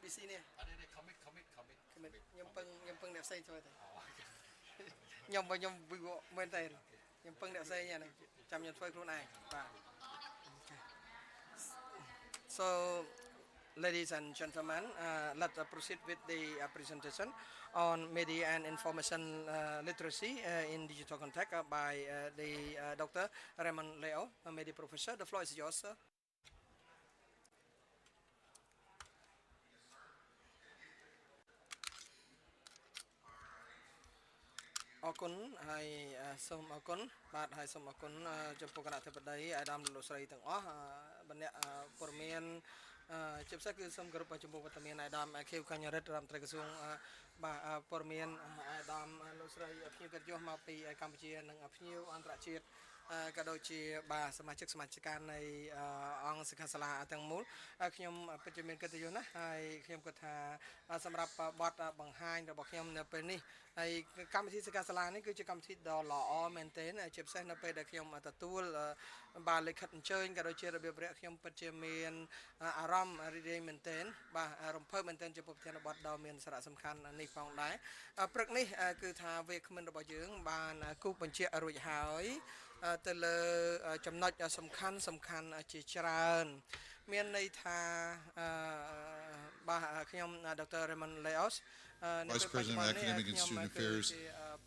SBC នេះខ្ញុំពឹងអ្នកផ្សេងជួយទៅខ្ញុំបើខ្ញុំមែនទេខ្ញុំពឹងអ្នកផ្សេងហ្នឹងចាំខ្ញុំធ្វើខ្លួនឯងបាទ So ladies and gentlemen, let's proceed with the presentation on media and information literacy in digital context by the Dr. Raymond Leo, a media professor. The floor is yours, sir. អរគុណហើយសូមអរគុណបាទហើយសូមអរគុណចំពោះគណៈអធិបតីអាដាមលោកស្រីទាំងអស់បណ្ឌព័ត៌មានជាពិសេសគឺសូមគោរពចំពោះវត្តមានអាដាមខៀវកញ្ញរិទ្ធរដ្ឋមន្ត្រីក្រសួងបាទព័ត៌មានអាដាមលោកស្រីភ្ញៀវកិត្តិយសមកពីកម្ពុជានិងភ្ញៀវអន្តរជាតិក៏ដូចជាបាទសមាជិកការនៃអង្គសិក្ខាសាលាទាំងមូលខ្ញុំពិតជាមានកិត្តិយសណាស់ហើយខ្ញុំគិតថាសម្រាប់បទបង្ហាញរបស់ខ្ញុំនៅពេលនេះហើយកម្មវិធីសិក្ខាសាលានេះគឺជាកម្មវិធីដ៏ល្អមែនទែនជាពិសេសនៅពេលដែលខ្ញុំទទួលបាទលិខិតអញ្ជើញក៏ដូចជារបៀបរយៈខ្ញុំពិតជាមានអារម្មណ៍រីករាយមែនទែនបាទរំភើបមែនទែនចំពោះប្រធានបទដ៏មានសារៈសំខាន់នេះផងដែរព្រឹកនេះគឺថាវាគ្មិនរបស់យើងបានគូសបញ្ជាក់រួចហើយទៅលើចំណុចសំខាន់ជាច្រើនមានន័យថាបាទខ្ញុំ Dr. Raymond Leos Vice President of Academic and Student Affairs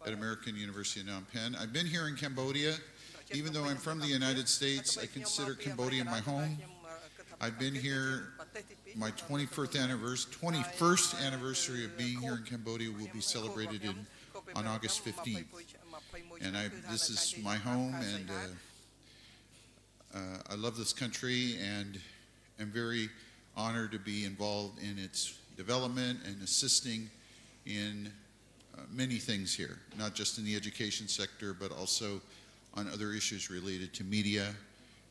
at American University of Phnom Penh. I've been here in Cambodia. Even though I'm from the United States, I consider Cambodia my home. I've been here, my 21st anniversary of being here in Cambodia will be celebrated on August 15th. And this is my home, and I love this country, and I'm very honored to be involved in its development and assisting in many things here, not just in the education sector, but also on other issues related to media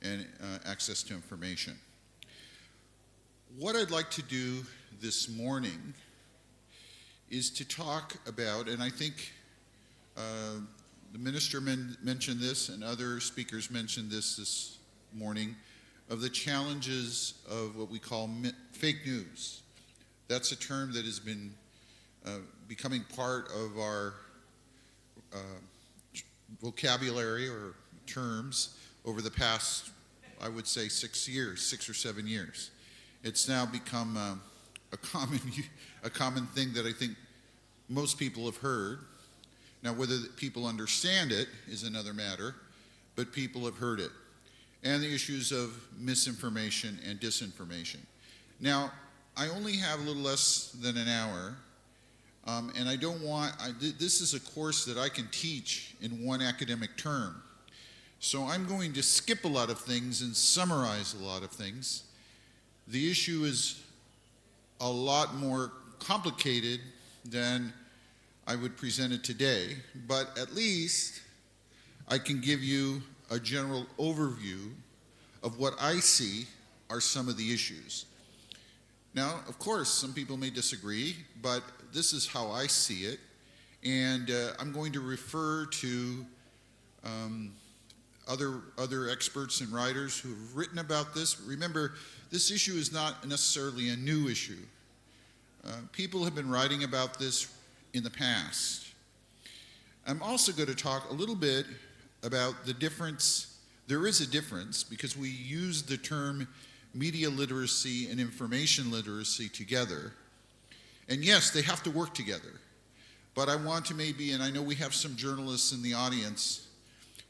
and access to information. What I'd like to do this morning is to talk about, and I think the minister mentioned this and other speakers mentioned this morning, of the challenges of what we call fake news. That's a term that has been becoming part of our vocabulary or terms over the past, I would say, 6 or 7 years. It's now become a common thing that I think most people have heard. Now, whether people understand it is another matter, but people have heard it. And the issues of misinformation and disinformation. Now, I only have a little less than an hour, and I don't want, this is a course that I can teach in one academic term. So I'm going to skip a lot of things and summarize a lot of things. The issue is a lot more complicated than I would present it today, but at least I can give you a general overview of what I see are some of the issues. Now, of course, some people may disagree, but this is how I see it, and I'm going to refer to other experts and writers who have written about this. Remember, this issue is not necessarily a new issue. People have been writing about this in the past. I'm also going to talk a little bit about the difference. There is a difference because we use the term media literacy and information literacy together. And yes, they have to work together. But I want to maybe, and I know we have some journalists in the audience,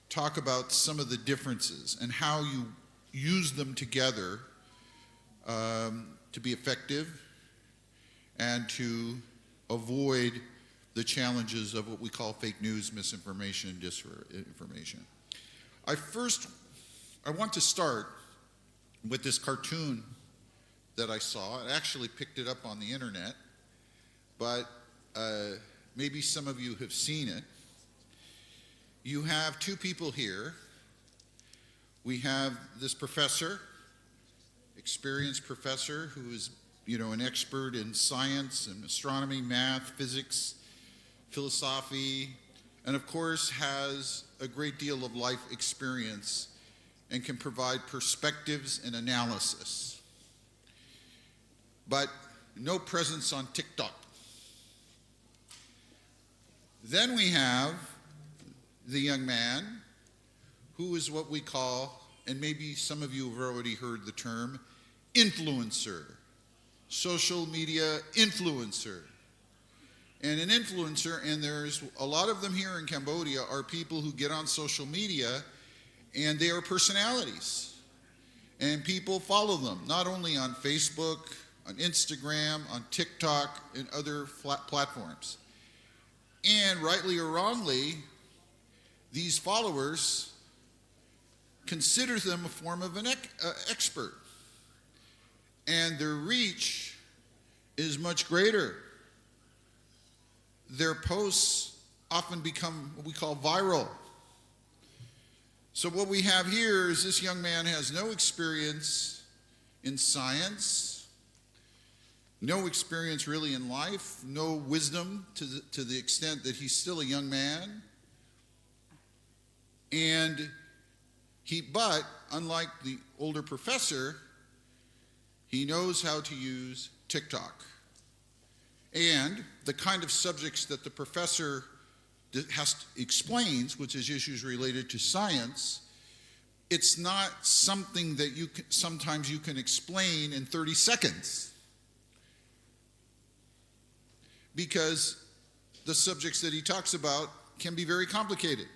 talk about some of the differences and how you use them together to be effective and to avoid the challenges of what we call fake news, misinformation, and disinformation. I want to start with this cartoon that I saw. I actually picked it up on the internet, but maybe some of you have seen it. You have two people here. We have this professor, experienced professor, who is, an expert in science and astronomy, math, physics, philosophy, and of course has a great deal of life experience and can provide perspectives and analysis. But no presence on TikTok. Then we have the young man who is what we call, and maybe some of you have already heard the term, influencer. Social media influencer. And an influencer, and there's a lot of them here in Cambodia, are people who get on social media and they are personalities. And people follow them, not only on Facebook, on Instagram, on TikTok, and other platforms. And rightly or wrongly, these followers consider them a form of an expert. And their reach is much greater. Their posts often become what we call viral. So what we have here is this young man has no experience in science, no experience really in life, no wisdom to the extent that he's still a young man. But unlike the older professor, he knows how to use TikTok. And the kind of subjects that the professor explains, which is issues related to science, it's not something that sometimes you can explain in 30 seconds. Because the subjects that he talks about can be very complicated.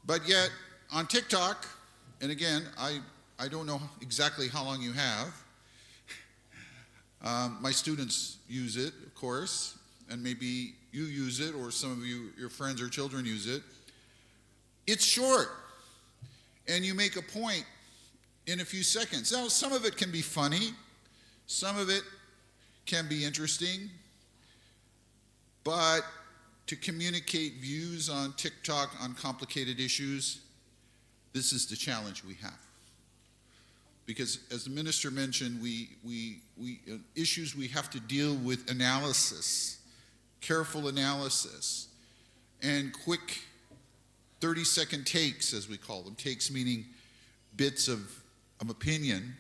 But yet, on TikTok, and again, I don't know exactly how long you have. My students use it, of course, and maybe you use it, or some of you, your friends or children use it. It's short, and you make a point in a few seconds. Now, some of it can be funny, some of it can be interesting, but to communicate views on TikTok on complicated issues, this is the challenge we have. Because as the minister mentioned, issues we have to deal with analysis, careful analysis, and quick 30-second takes, as we call them. Takes meaning bits of opinion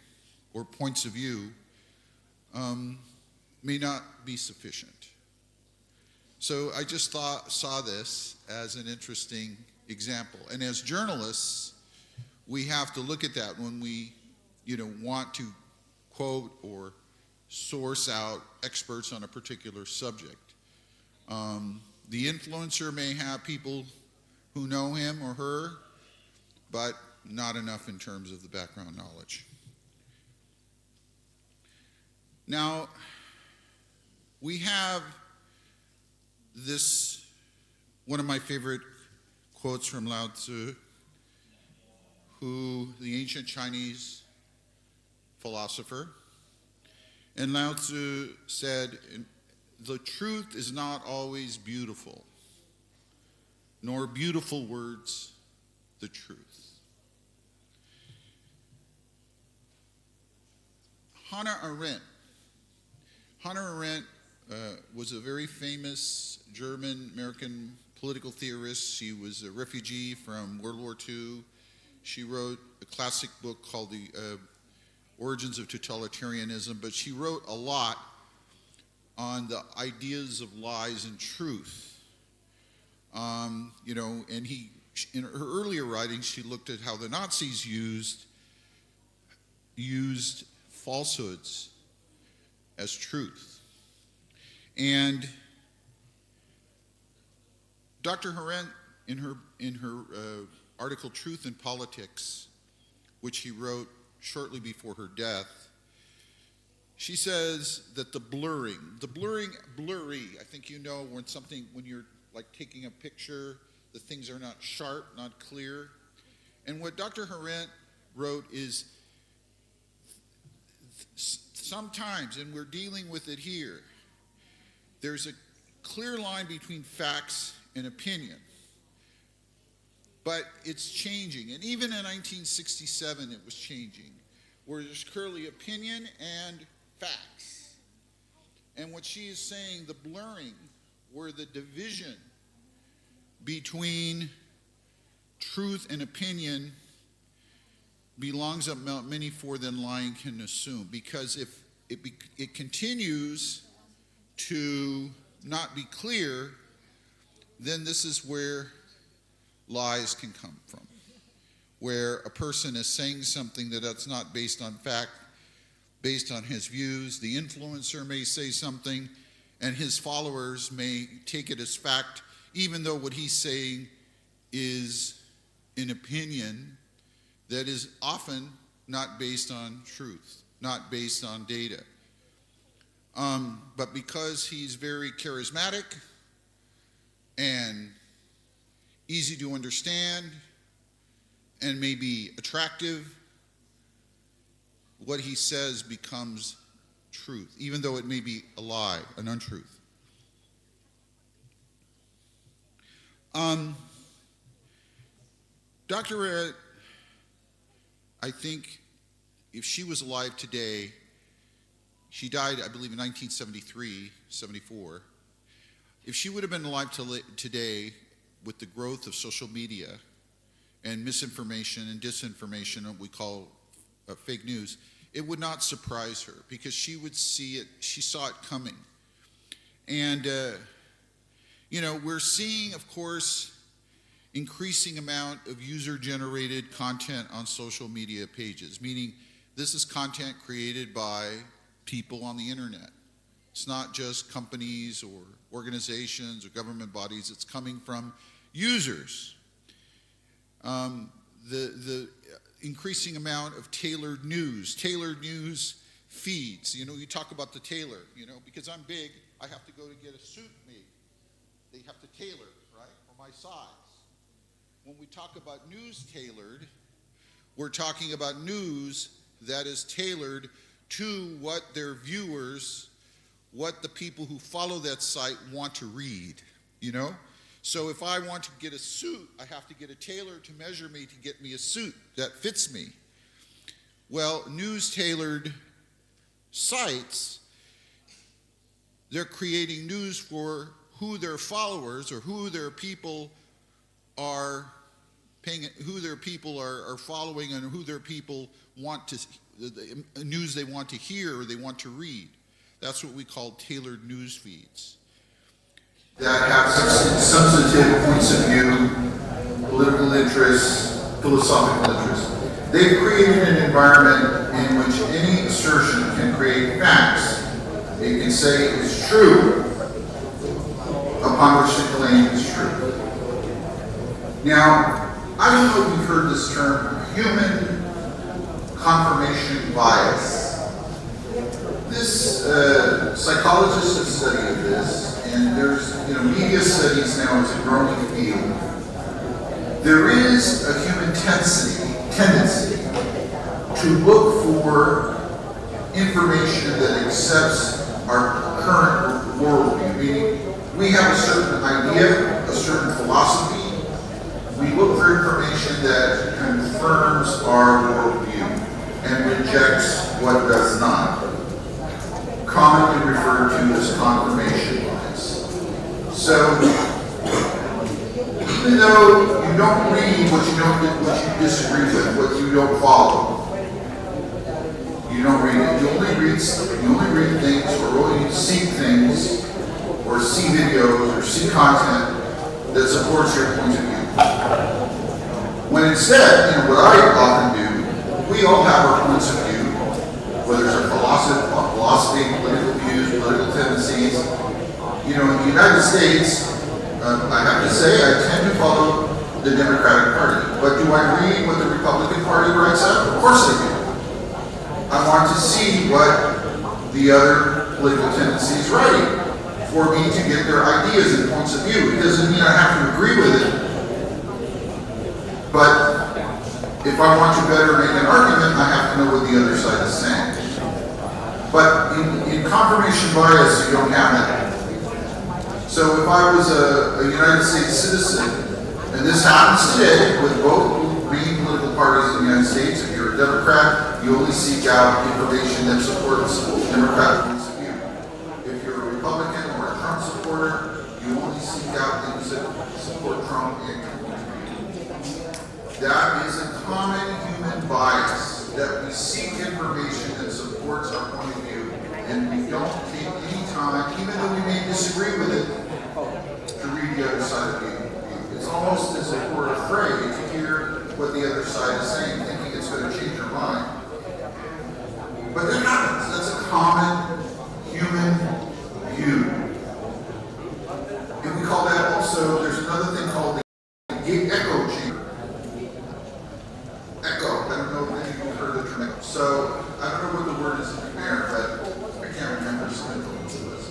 or points of view, may not be sufficient. So I just saw this as an interesting example. And as journalists, we have to look at that when we want to quote or source out experts on a particular subject. The influencer may have people who know him or her, but not enough in terms of the background knowledge. Now, we have this, one of my favorite quotes from Lao Tzu, who the ancient Chinese philosopher. And Lao Tzu said, the truth is not always beautiful, nor beautiful words the truth. Hannah Arendt was a very famous German-American political theorist. She was a refugee from World War II. She wrote a classic book called The Origins of Totalitarianism, but she wrote a lot on the ideas of lies and truth. And in her earlier writings, she looked at how the Nazis used falsehoods as truth. And Dr. Arendt, in her article "Truth in Politics," which she wrote shortly before her death, she says that the blurry, I think when you're like taking a picture, the things are not sharp, not clear. And what Dr. Arendt wrote is sometimes, and we're dealing with it here, there's a clear line between facts and opinion. But it's changing. And even in 1967, it was changing, where there's clearly opinion and facts. And what she is saying, the blurring, where the division between truth and opinion belongs up many more than lying can assume. Because if it continues to not be clear, then this is where lies can come from. Where a person is saying something that's not based on fact, based on his views. The influencer may say something, and his followers may take it as fact, even though what he's saying is an opinion that is often not based on truth, not based on data. But because he's very charismatic and easy to understand and maybe attractive, what he says becomes truth, even though it may be a lie, an untruth. Dr. Redd, I think if she was alive today, she died, I believe, in 1973, 74. If she would have been alive today with the growth of social media and misinformation and disinformation, what we call fake news, it would not surprise her because she would see it, she saw it coming. And, we're seeing, of course, increasing amount of user-generated content on social media pages, meaning this is content created by people on the internet. It's not just companies or organizations or government bodies, it's coming from users. The increasing amount of tailored news feeds. You talk about the tailor, because I'm big, I have to go to get a suit made. They have to tailor, right, for my size. When we talk about news tailored, we're talking about news that is tailored to what their viewers, what the people who follow that site want to read, So if I want to get a suit, I have to get a tailor to measure me to get me a suit that fits me. Well, news-tailored sites, they're creating news for who their followers or who their people are following and who their people want to, the news they want to hear or they want to read. That's what we call tailored news feeds. That have substantive points of view, political interests, philosophical interests. They've created an environment in which any assertion can create facts. It can say it's true, upon which the claim is true. Now, I don't know if you've heard this term, human confirmation bias. This psychologists have studied this, and there's media studies now is a growing field. There is a human tendency to look for information that accepts our current worldview, meaning we have a certain idea, a certain philosophy. We look for information that confirms our worldview and rejects what does not. Commonly referred to as confirmation bias. So, even though you don't read what you disagree with, what you don't follow, you don't read it. You only read things, or only see things, or see videos, or see content that supports your point of view. When instead, what I often do, we all have our points of view, whether it's our philosophy, political views, political tendencies. In the United States, I have to say I tend to follow the Democratic Party. But do I read what the Republican Party writes out? Of course I do. I want to see what the other political tendencies write for me to get their ideas and points of view. It doesn't mean I have to agree with it. But if I want to better make an argument, I have to know what the other side is saying. But in confirmation bias, you don't have that. So if I was a United States citizen, and this happens today with both main political parties in the United States, if you're a Democrat, you only seek out information that supports Democratic points of view. If you're a Republican or a Trump supporter, you only seek out things that support Trump and Trump point of view. That is a common human bias, that we seek information that supports our point of view And we don't take any time, even though we may disagree with it, to read the other side of the view. It's almost as if we're afraid to hear what the other side is saying, thinking it's going to change our mind. But that happens. That's a common human view. And we call that also, there's another thing called the echo chamber. Echo. I don't know if you've heard the term. So I don't know what the word is in there, but I can't remember some influence of this.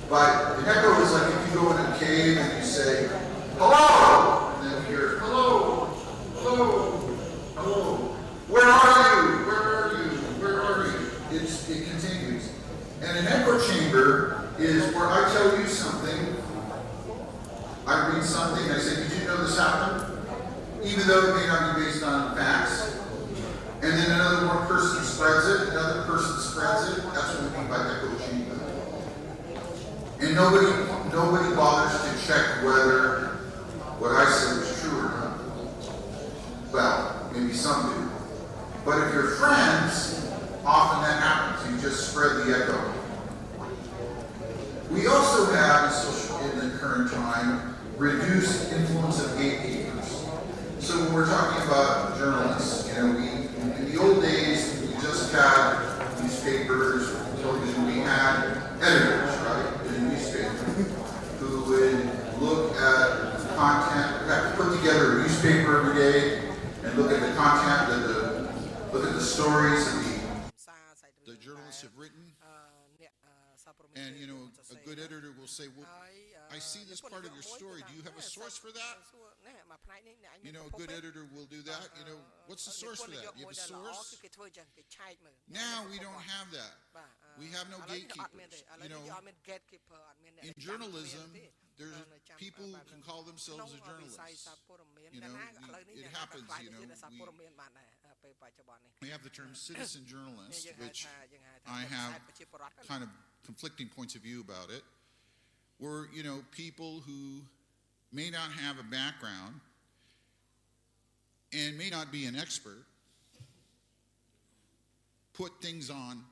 But an echo is like if you go in a cave and you say, hello! And then you hear, hello, hello, hello. Where are you? Where are you? Where are you? It continues. And an echo chamber is where I tell you something, I read something, I say, did you know this happened? Even though it may not be based on facts. And then another one person spreads it, another person spreads it. That's what we mean by echo chamber. And nobody bothers to check whether what I said was true or not. Well, maybe some do. But if you're friends, often that happens. You just spread the echo. We also have, in the current time, reduced influence of gatekeepers. So when we're talking about journalists, in the old days, we just had newspapers, television, we had editors, right, in a newspaper, who would look at content, have to put together a newspaper every day, and look at the content, look at the stories that the journalists have written. And a good editor will say, well, I see this part of your story. Do you have a source for that? A good editor will do that. What's the source for that? Do you have a source? Now we don't have that. We have no gatekeepers. In journalism, there's people who can call themselves a journalist. It happens. We have the term citizen journalist, which I have kind of conflicting points of view about it, where, people who may not have a background and may not be an expert put things on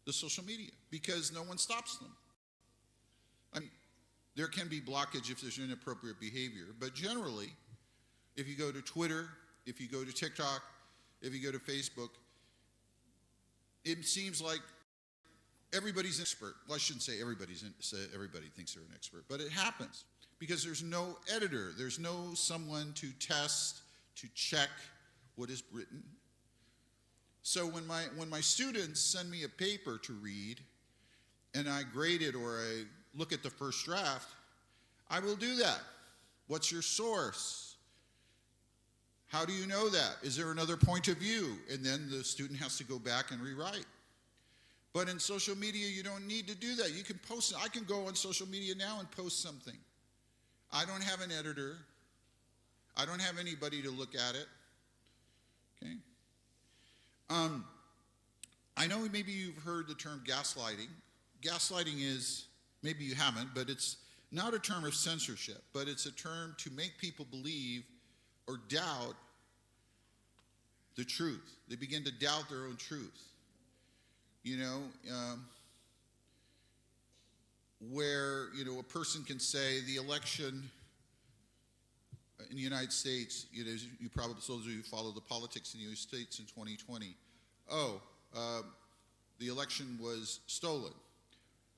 the social media because no one stops them. I mean, there can be blockage if there's inappropriate behavior, but generally, if you go to Twitter, if you go to TikTok, if you go to Facebook, it seems like everybody's an expert. Well, I shouldn't say everybody thinks they're an expert, but it happens because there's no editor. There's no someone to test, to check what is written. So when my students send me a paper to read and I grade it or I look at the first draft, I will do that. What's your source? How do you know that? Is there another point of view? And then the student has to go back and rewrite. But in social media, you don't need to do that. You can post it. I can go on social media now and post something. I don't have an editor. I don't have anybody to look at it. Okay? I know maybe you've heard the term gaslighting. Gaslighting is, maybe you haven't, but it's not a term of censorship, but it's a term to make people believe or doubt the truth. They begin to doubt their own truth. Where, a person can say the election in the United States, you probably, those of you who follow the politics in the United States in 2020, the election was stolen.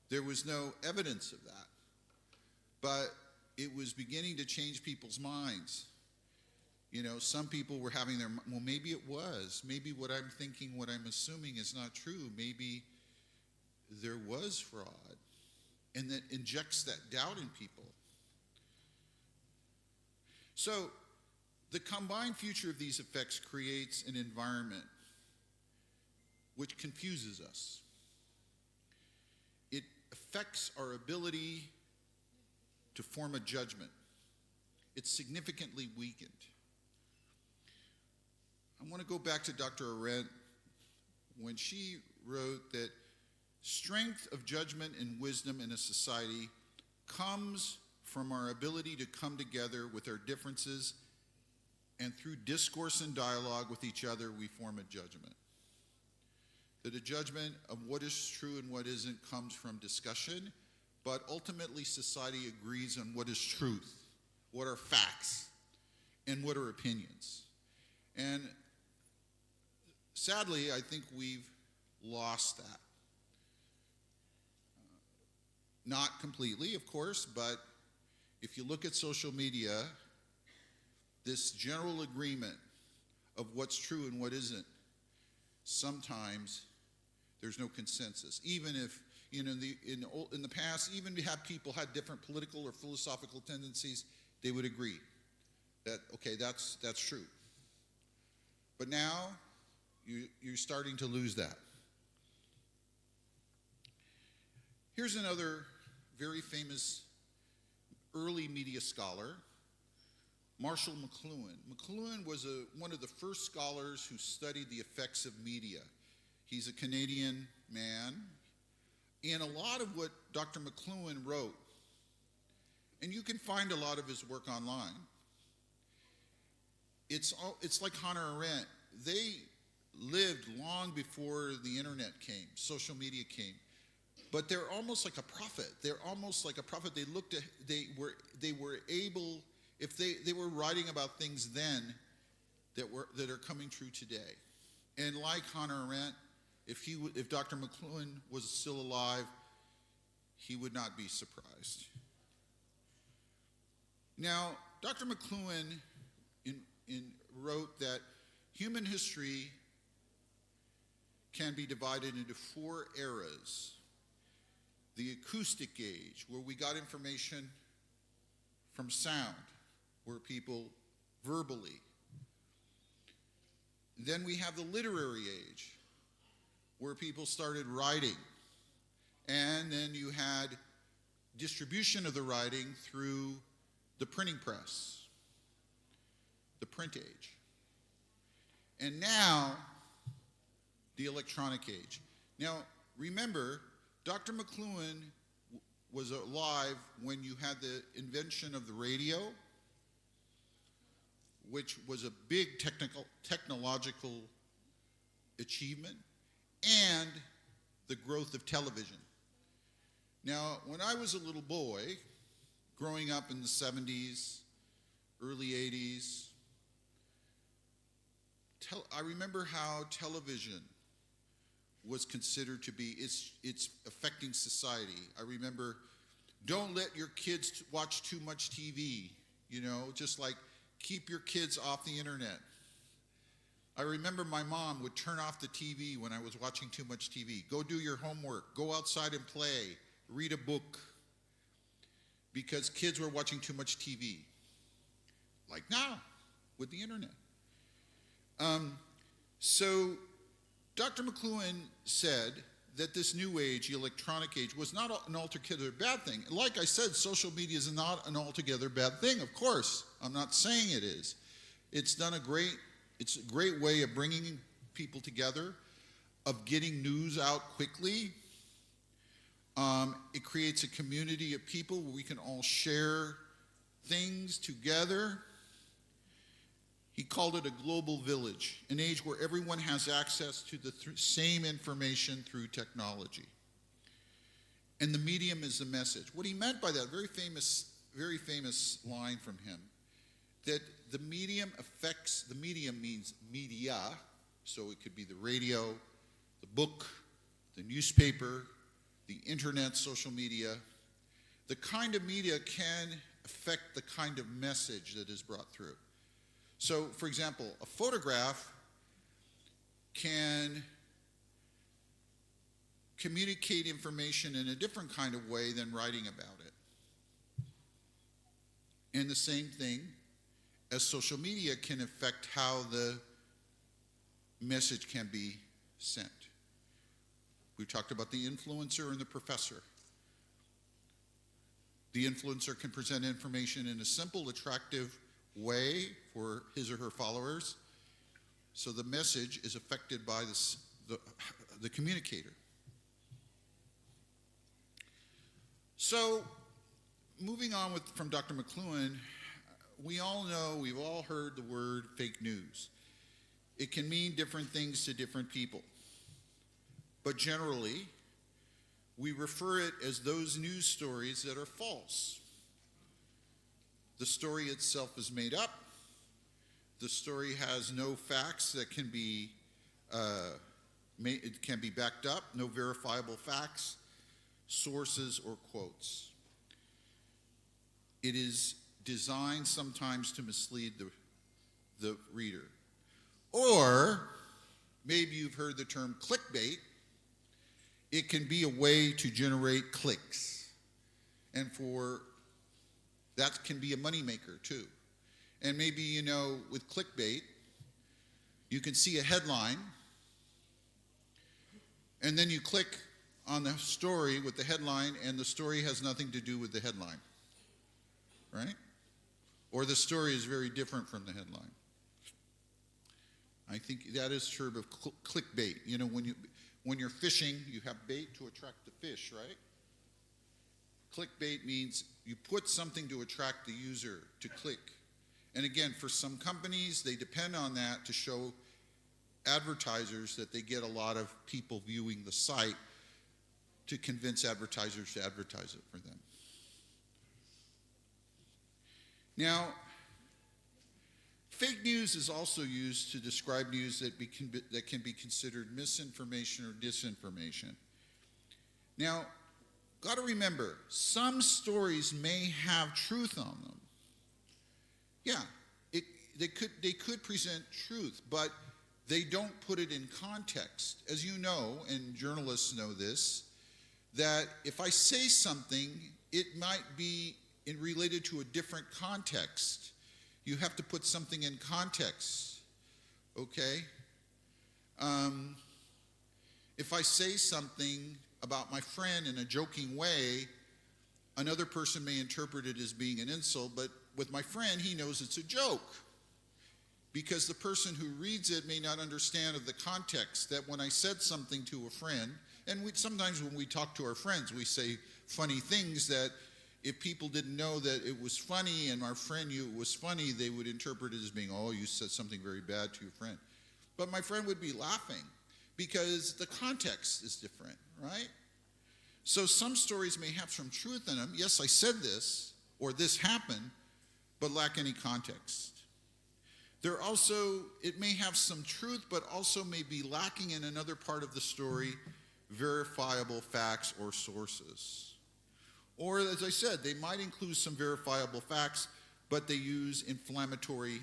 There was no evidence of that. But it was beginning to change people's minds. Some people were having well, maybe it was. Maybe what I'm thinking, what I'm assuming is not true. Maybe there was fraud. And that injects that doubt in people. So the combined future of these effects creates an environment which confuses us. It affects our ability to form a judgment. It's significantly weakened. I want to go back to Dr. Arendt when she wrote that strength of judgment and wisdom in a society comes from our ability to come together with our differences, and through discourse and dialogue with each other, we form a judgment. that a judgment of what is true and what isn't comes from discussion, but ultimately society agrees on what is truth, what are facts, and what are opinions. And sadly, I think we've lost that. Not completely, of course, but if you look at social media, this general agreement of what's true and what isn't, sometimes there's no consensus. Even if, in the past, even to have people had different political or philosophical tendencies, they would agree that, okay, that's true. But now, you're starting to lose that. Here's another very famous early media scholar, Marshall McLuhan. McLuhan was one of the first scholars who studied the effects of media. He's a Canadian man, and a lot of what Dr. McLuhan wrote, and you can find a lot of his work online. It's like Hannah Arendt. They lived long before the internet came, social media came. But they're almost like a prophet. They're almost like a prophet. They were able, if they were writing about things then that are coming true today. And like Hannah Arendt, if Dr. McLuhan was still alive, he would not be surprised. Now, Dr. McLuhan wrote that human history can be divided into 4 eras. The acoustic age, where we got information from sound, where people verbally. Then we have the literary age, where people started writing. And then you had distribution of the writing through the printing press, the print age. And now, the electronic age. Now, remember, Dr. McLuhan was alive when you had the invention of the radio, which was a big technological achievement, and the growth of television. Now, when I was a little boy, growing up in the 70s, early 80s, I remember how television was considered to be, it's affecting society. I remember, don't let your kids watch too much TV, just like keep your kids off the internet. I remember my mom would turn off the TV when I was watching too much TV. Go do your homework, go outside and play, read a book, because kids were watching too much TV. Like now, with the internet. So Dr. McLuhan said that this new age, the electronic age, was not an altogether bad thing. Like I said, social media is not an altogether bad thing, of course. I'm not saying it is. It's a great way of bringing people together, of getting news out quickly. It creates a community of people where we can all share things together. He called it a global village, an age where everyone has access to the same information through technology. And the medium is the message. What he meant by that, very famous line from him, that the medium means media, so it could be the radio, the book, the newspaper, the internet, social media. The kind of media can affect the kind of message that is brought through. So, for example, a photograph can communicate information in a different kind of way than writing about it. And the same thing as social media can affect how the message can be sent. We talked about the influencer and the professor. The influencer can present information in a simple, attractive way for his or her followers, so the message is affected by the communicator. So, moving on from Dr. McLuhan, we all know, we've all heard the word fake news. It can mean different things to different people. but generally, we refer it as those news stories that are false. The story itself is made up. The story has no facts that can be it can be backed up, no verifiable facts, sources, or quotes. It is designed sometimes to mislead the reader. Or maybe you've heard the term clickbait. It can be a way to generate clicks. And that can be a moneymaker too. And maybe you know with clickbait, you can see a headline, and then you click on the story with the headline, and the story has nothing to do with the headline, right? Or the story is very different from the headline. I think that is true of clickbait. You know, when you're fishing, you have bait to attract the fish, right? Clickbait means you put something to attract the user to click. And again, for some companies, they depend on that to show advertisers that they get a lot of people viewing the site to convince advertisers to advertise it for them. Now, fake news is also used to describe news that can be considered misinformation or disinformation. Now, got to remember, some stories may have truth on them. Yeah, they could present truth, but they don't put it in context. As you know, and journalists know this, that if I say something, it might be related to a different context. You have to put something in context, okay? If I say something about my friend in a joking way, another person may interpret it as being an insult, but with my friend, he knows it's a joke. Because the person who reads it may not understand of the context that when I said something to a friend, and sometimes when we talk to our friends, we say funny things that if people didn't know that it was funny and our friend knew it was funny, they would interpret it as being, oh, you said something very bad to your friend. But my friend would be laughing because the context is different, right? So some stories may have some truth in them. Yes, I said this, or this happened, but lack any context. It may have some truth, but also may be lacking in another part of the story, verifiable facts or sources. Or, as I said, they might include some verifiable facts, but they use inflammatory,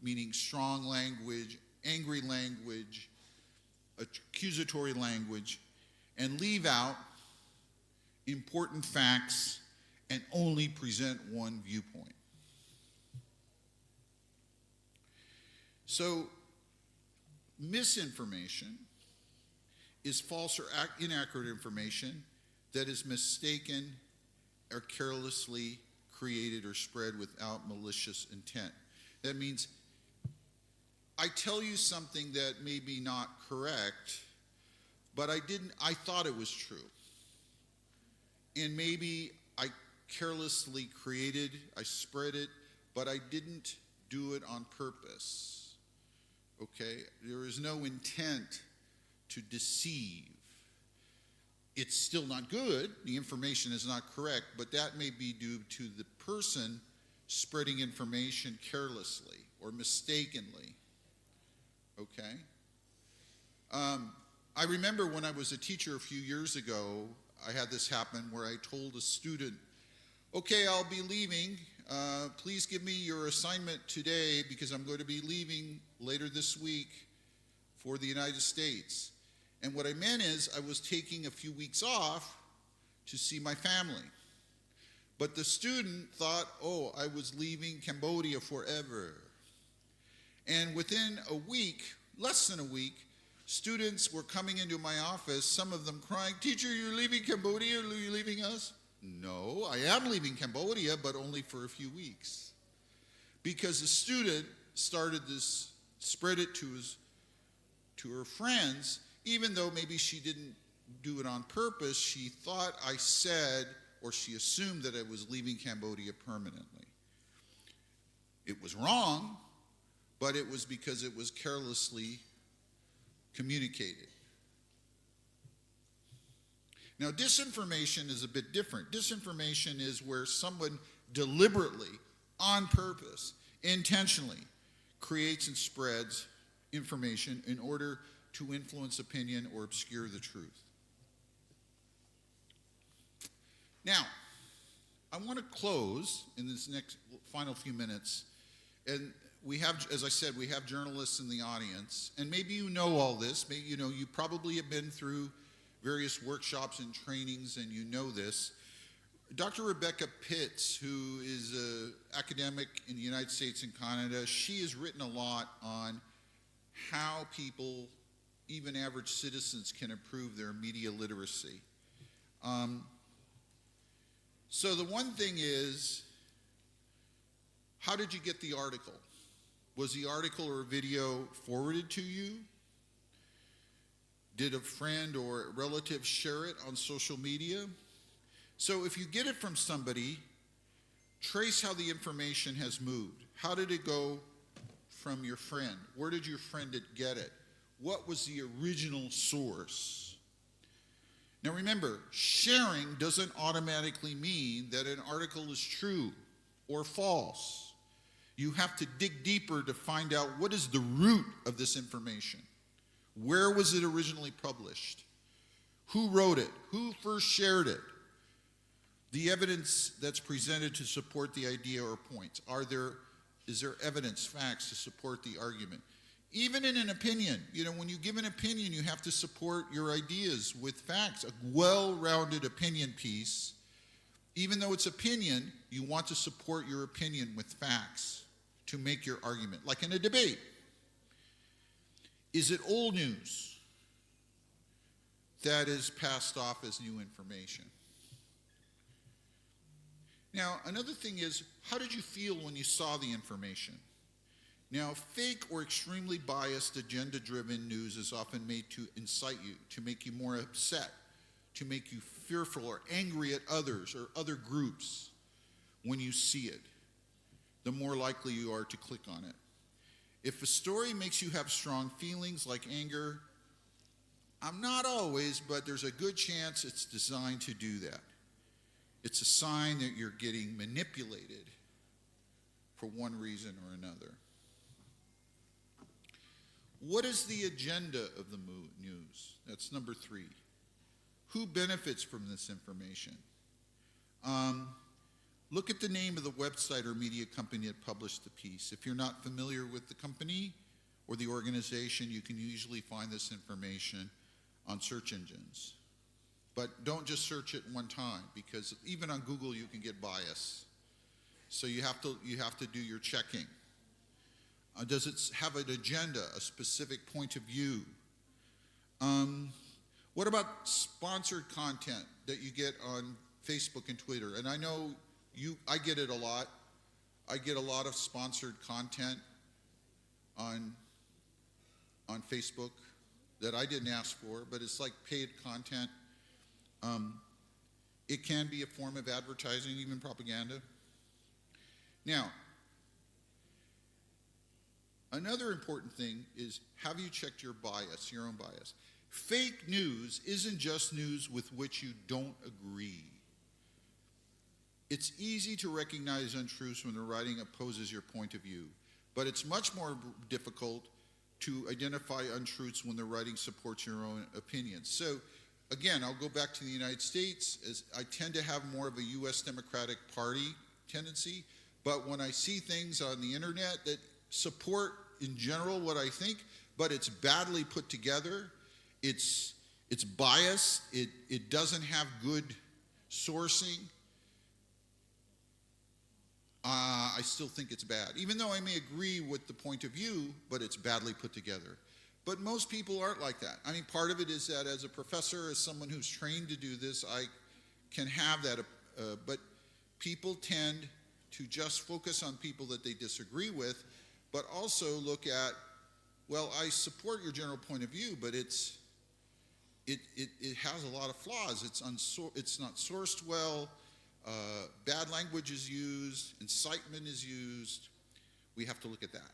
meaning strong language, angry language, accusatory language, and leave out important facts and only present one viewpoint. So, misinformation is false or inaccurate information that is mistaken or carelessly created or spread without malicious intent. That means I tell you something that may be not correct, but I thought it was true. And maybe I carelessly I spread it, but I didn't do it on purpose. Okay? There is no intent to deceive. It's still not good. The information is not correct, but that may be due to the person spreading information carelessly or mistakenly. Okay? I remember when I was a teacher a few years ago, I had this happen where I told a student, okay, I'll be leaving. Please give me your assignment today because I'm going to be leaving later this week for the United States. And what I meant is I was taking a few weeks off to see my family. But the student thought, oh, I was leaving Cambodia forever. And within a week, less than a week, students were coming into my office, some of them crying, teacher, you're leaving Cambodia, are you leaving us? No, I am leaving Cambodia, but only for a few weeks. Because the student started this, spread it to her friends, even though maybe she didn't do it on purpose, she thought I said, or she assumed that I was leaving Cambodia permanently. It was wrong, but it was because it was carelessly communicated. Now, disinformation is a bit different. Disinformation is where someone deliberately, on purpose, intentionally creates and spreads information in order to influence opinion or obscure the truth. Now, I want to close in this next final few minutes, and we have, as I said, we have journalists in the audience, and maybe you know all this. Maybe you probably have been through various workshops and trainings, and you know this. Dr. Rebecca Pitts, who is an academic in the United States and Canada, she has written a lot on how people, even average citizens, can improve their media literacy. So the one thing is, how did you get the article? Was the article or video forwarded to you? Did a friend or a relative share it on social media? So if you get it from somebody, trace how the information has moved. How did it go from your friend? Where did your friend get it? What was the original source? Now remember, sharing doesn't automatically mean that an article is true or false. You have to dig deeper to find out what is the root of this information. Where was it originally published? Who wrote it? Who first shared it? The evidence that's presented to support the idea or points. Is there evidence, facts to support the argument? Even in an opinion, when you give an opinion, you have to support your ideas with facts. A well-rounded opinion piece, even though it's opinion, you want to support your opinion with facts to make your argument. Like in a debate. Is it old news that is passed off as new information? Now, another thing is, how did you feel when you saw the information? Now, fake or extremely biased, agenda-driven news is often made to incite you, to make you more upset, to make you fearful or angry at others or other groups. When you see it, the more likely you are to click on it. If a story makes you have strong feelings like anger, I'm not always, but there's a good chance it's designed to do that. It's a sign that you're getting manipulated for one reason or another. What is the agenda of the news? That's number 3. Who benefits from this information? Look at the name of the website or media company that published the piece. If you're not familiar with the company or the organization, you can usually find this information on search engines. But don't just search it one time, because even on Google you can get bias. So you have to do your checking. Does it have an agenda, a specific point of view? What about sponsored content that you get on Facebook and Twitter? And I know I get it a lot. I get a lot of sponsored content on Facebook that I didn't ask for, but it's like paid content. It can be a form of advertising, even propaganda. Now, another important thing is, have you checked your bias, your own bias? Fake news isn't just news with which you don't agree. It's easy to recognize untruths when the writing opposes your point of view, but it's much more difficult to identify untruths when the writing supports your own opinions. So, again, I'll go back to the United States, as I tend to have more of a U.S. Democratic Party tendency, but when I see things on the internet that support in general what I think, but it's badly put together, it's biased, it doesn't have good sourcing, I still think it's bad. Even though I may agree with the point of view, but it's badly put together. But most people aren't like that. I mean, part of it is that as a professor, as someone who's trained to do this, I can have that, but people tend to just focus on people that they disagree with, but also look at, well, I support your general point of view, but it has a lot of flaws. It's not sourced well. Bad language is used. Incitement is used. We have to look at that.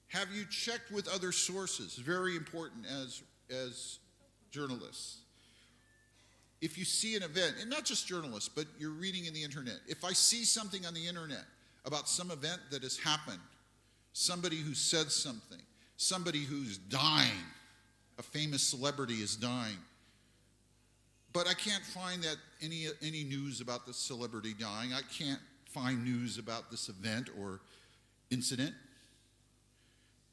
Have you checked with other sources? Very important as journalists. if you see an event, and not just journalists, but you're reading in the internet, if I see something on the internet about some event that has happened, somebody who said something, somebody who's dying, a famous celebrity is dying, but I can't find that any news about the celebrity dying, I can't find news about this event or incident,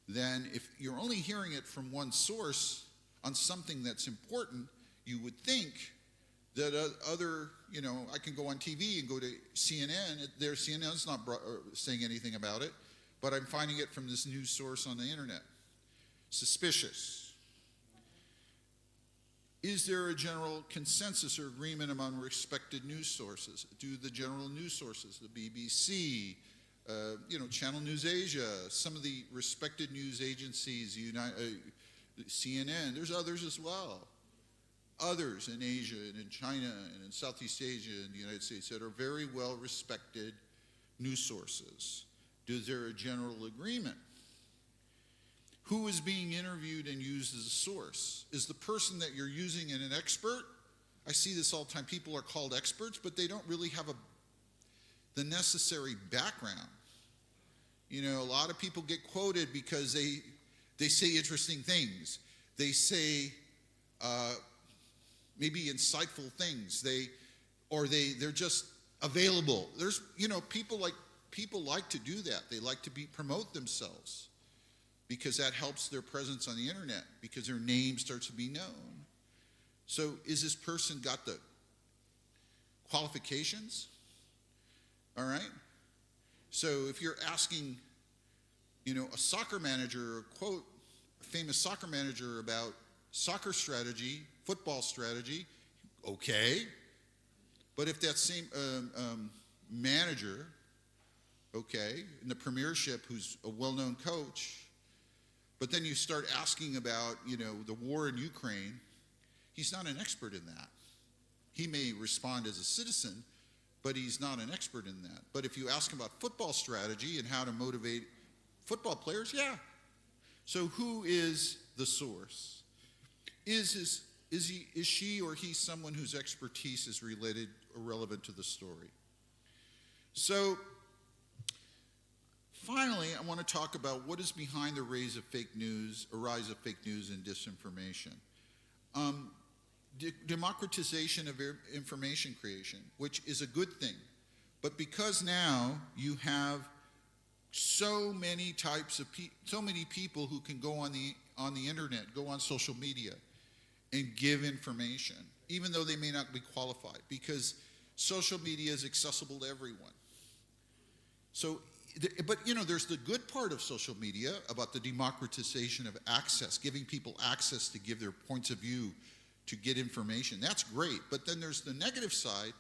then if you're only hearing it from one source on something that's important, you would think that other, I can go on TV and go to CNN. CNN's not saying anything about it, but I'm finding it from this news source on the internet. Suspicious. Is there a general consensus or agreement among respected news sources? Do the general news sources, the BBC, Channel News Asia, some of the respected news agencies, CNN, there's others as well. Others in Asia and in China and in Southeast Asia and the United States that are very well respected news sources. Is there a general agreement? Who is being interviewed and used as a source? Is the person that you're using an expert? I see this all the time. People are called experts, but they don't really have the necessary background. A lot of people get quoted because they say interesting things. They say maybe insightful things. They're just available. There's people like to do that. They like to promote themselves because that helps their presence on the internet, because their name starts to be known. So is this person got the qualifications? All right? So if you're asking, a soccer manager, or quote, a famous soccer manager about soccer strategy, football strategy, okay. But if that same manager, okay, in the premiership, who's a well-known coach, but then you start asking about, the war in Ukraine, he's not an expert in that. He may respond as a citizen, but he's not an expert in that. But if you ask him about football strategy and how to motivate football players, yeah. So who is the source? Is she or he someone whose expertise is related or relevant to the story? So finally, I want to talk about what is behind the rise of fake news and disinformation. Democratization of information creation, which is a good thing. But because now you have so many people who can go on the internet, go on social media, and give information, even though they may not be qualified, because social media is accessible to everyone. So, but there's the good part of social media about the democratization of access, giving people access to give their points of view, to get information. That's great. But then there's the negative side,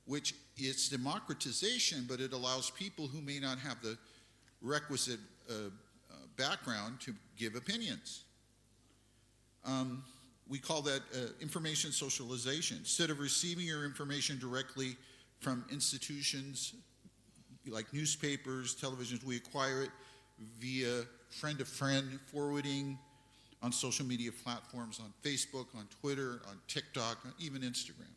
which it's democratization, but it allows people who may not have the requisite background to give opinions. We call that information socialization. Instead of receiving your information directly from institutions like newspapers, televisions, we acquire it via friend-to-friend forwarding on social media platforms, on Facebook, on Twitter, on TikTok, even Instagram.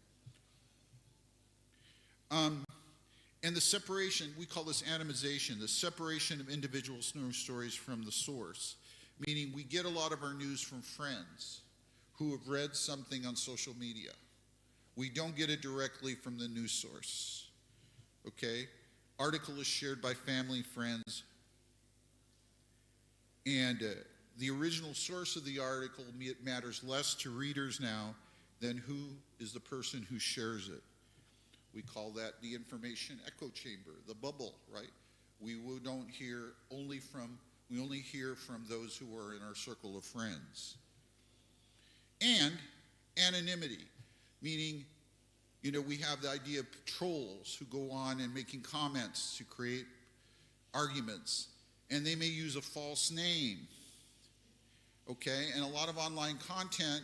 And the separation, we call this atomization, the separation of individual news stories from the source, meaning we get a lot of our news from friends who have read something on social media. We don't get it directly from the news source, okay? Article is shared by family, friends, and the original source of the article matters less to readers now than who is the person who shares it. We call that the information echo chamber, the bubble, right? We only hear from those who are in our circle of friends. And anonymity, meaning, we have the idea of trolls who go on and making comments to create arguments, and they may use a false name, okay? And a lot of online content,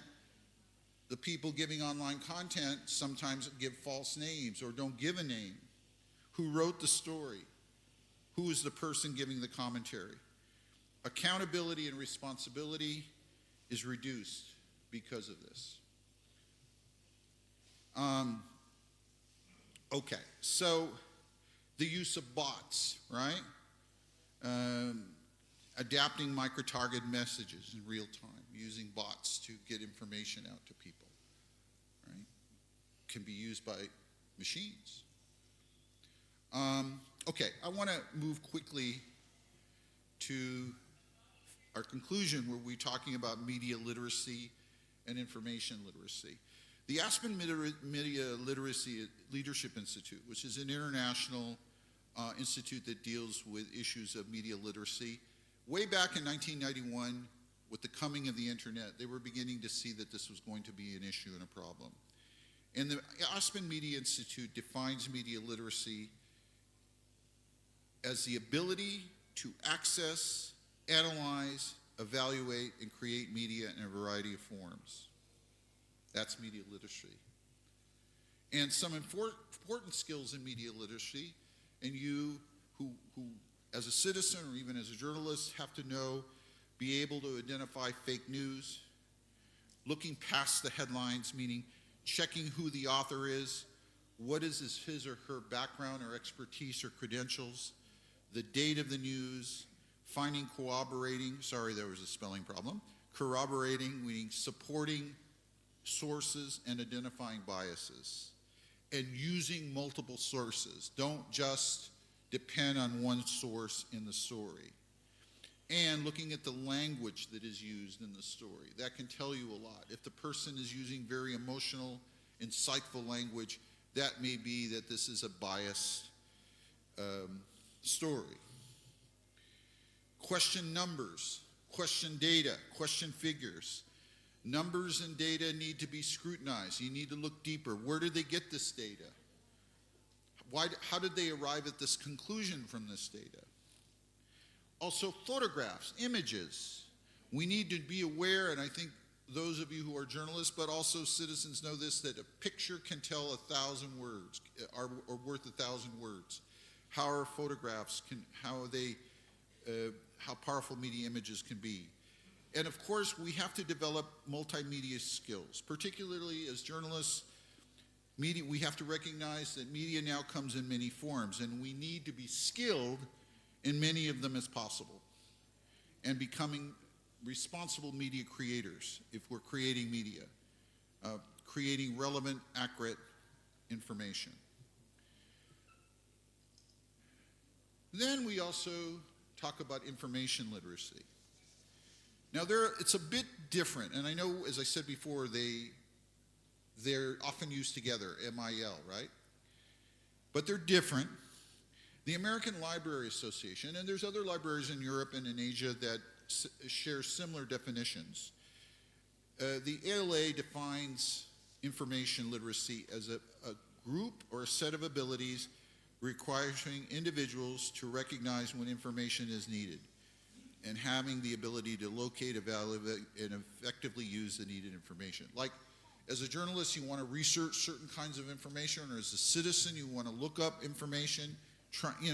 the people giving online content sometimes give false names or don't give a name. Who wrote the story? Who is the person giving the commentary? Accountability and responsibility is reduced because of this. Okay, so the use of bots, right? Adapting micro-targeted messages in real time, using bots to get information out to people, right? Can be used by machines. Okay, I want to move quickly to our conclusion where we're talking about media literacy and information literacy. The Aspen Media Literacy Leadership Institute, which is an international institute that deals with issues of media literacy, way back in 1991, with the coming of the internet, they were beginning to see that this was going to be an issue and a problem. And the Aspen Media Institute defines media literacy as the ability to access, analyze, evaluate, and create media in a variety of forms. That's media literacy. And some important skills in media literacy, and you who as a citizen or even as a journalist have to know, be able to identify fake news, looking past the headlines, meaning checking who the author is, what is his or her background or expertise or credentials, the date of the news, finding corroborating, sorry there was a spelling problem, corroborating, meaning supporting sources and identifying biases, and using multiple sources. Don't just depend on one source in the story. And looking at the language that is used in the story. That can tell you a lot. If the person is using very emotional, insightful language, that may be that this is a biased story. Question numbers, question data, question figures. Numbers and data need to be scrutinized. You need to look deeper. Where did they get this data? How did they arrive at this conclusion from this data? Also, photographs, images. We need to be aware, and I think those of you who are journalists, but also citizens know this, that a picture can tell 1,000 words, are worth 1,000 words. How are photographs, how powerful media images can be. And of course, we have to develop multimedia skills, particularly as journalists. We have to recognize that media now comes in many forms, and we need to be skilled in many of them as possible, and becoming responsible media creators if we're creating media, creating relevant, accurate information. Then we also talk about information literacy. Now it's a bit different, and I know, as I said before, they're often used together, MIL, right? But they're different. The American Library Association, and there's other libraries in Europe and in Asia that share similar definitions. The ALA defines information literacy as a group or a set of abilities requiring individuals to recognize when information is needed and having the ability to locate, evaluate, and effectively use the needed information. Like, as a journalist, you want to research certain kinds of information, or as a citizen, you want to look up information.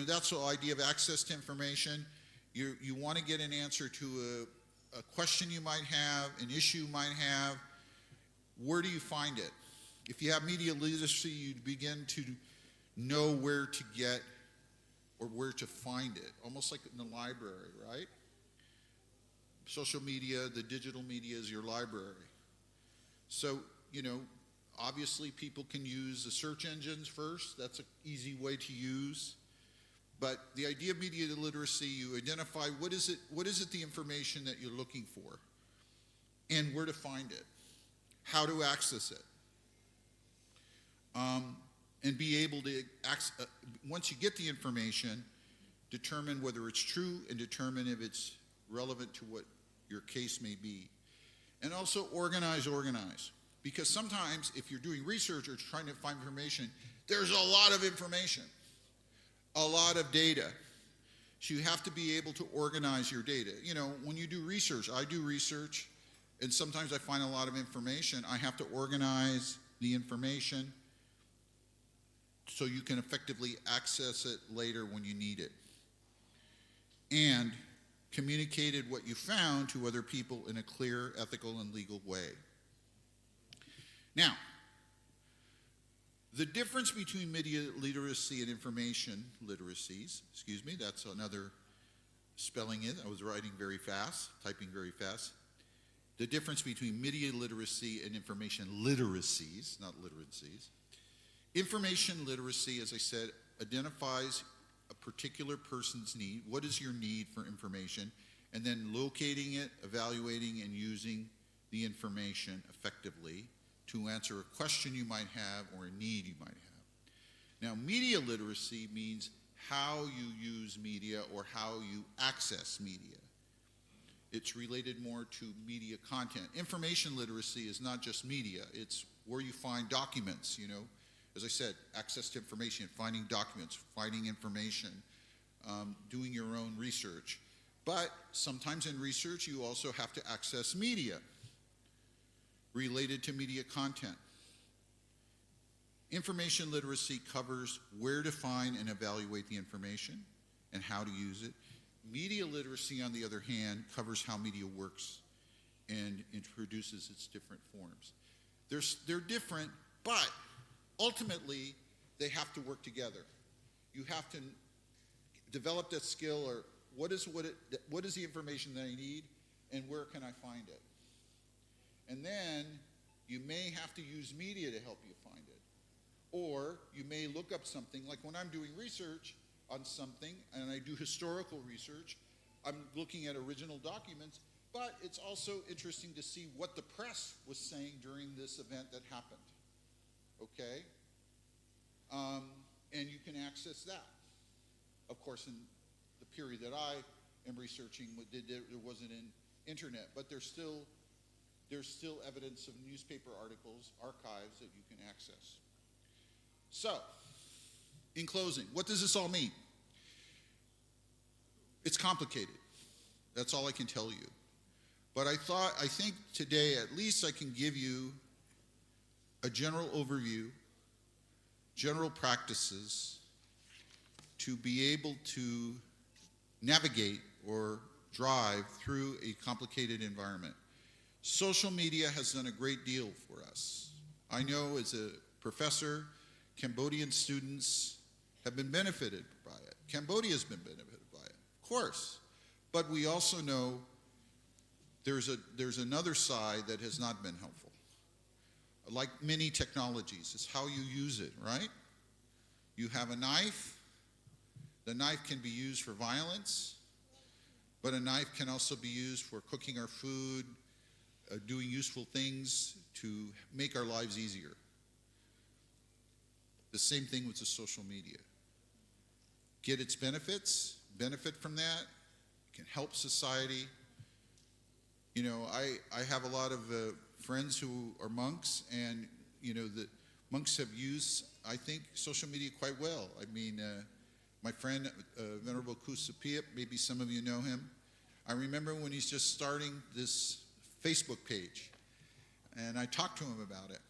That's the idea of access to information. You want to get an answer to a question you might have, an issue you might have. Where do you find it? If you have media literacy, you begin to know where to get or where to find it, almost like in the library, right? Social media, the digital media is your library. So, obviously people can use the search engines first. That's an easy way to use. But the idea of media literacy, you identify what is it the information that you're looking for, and where to find it, how to access it, and be able to, once you get the information, determine whether it's true and determine if it's relevant to what your case may be. And also organize. Because sometimes if you're doing research or trying to find information, there's a lot of information, a lot of data. So you have to be able to organize your data. When you do research, I do research, and sometimes I find a lot of information. I have to organize the information so you can effectively access it later when you need it. And communicated what you found to other people in a clear, ethical, and legal way. Now, The difference between media literacy and information literacies, excuse me, that's another spelling it. I was writing very fast, typing very fast. The difference between media literacy and information literacies, not literacies. Information literacy, as I said, identifies a particular person's need. What is your need for information? And then locating it, evaluating, and using the information effectively to answer a question you might have or a need you might have. Now, media literacy means how you use media or how you access media. It's related more to media content. Information literacy is not just media, it's where you find documents, you know. As I said, access to information, finding documents, finding information, doing your own research. But sometimes in research, you also have to access media related to media content. Information literacy covers where to find and evaluate the information and how to use it. Media literacy, on the other hand, covers how media works and introduces its different forms. They're different, but ultimately, they have to work together. You have to develop that skill, or what is the information that I need, and where can I find it? And then you may have to use media to help you find it. Or you may look up something, like when I'm doing research on something, and I do historical research, I'm looking at original documents, but it's also interesting to see what the press was saying during this event that happened. Okay? And you can access that. Of course, in the period that I am researching, there wasn't an internet, but there's still evidence of newspaper articles, archives that you can access. So, in closing, what does this all mean? It's complicated. That's all I can tell you. But I think today at least I can give you a general overview, general practices to be able to navigate or drive through a complicated environment. Social media has done a great deal for us. I know as a professor, Cambodian students have been benefited by it. Cambodia has been benefited by it, of course. But we also know there's another side that has not been helpful. Like many technologies, it's how you use it, right? You have a knife. The knife can be used for violence, but a knife can also be used for cooking our food, doing useful things to make our lives easier. The same thing with the social media. Get its benefits, benefit from that, it can help society. You know, I have a lot of friends who are monks, and you know, the monks have used, I think, social media quite well. I mean, my friend, Venerable Kusapia, maybe some of you know him. I remember when he's just starting this Facebook page, and I talked to him about it.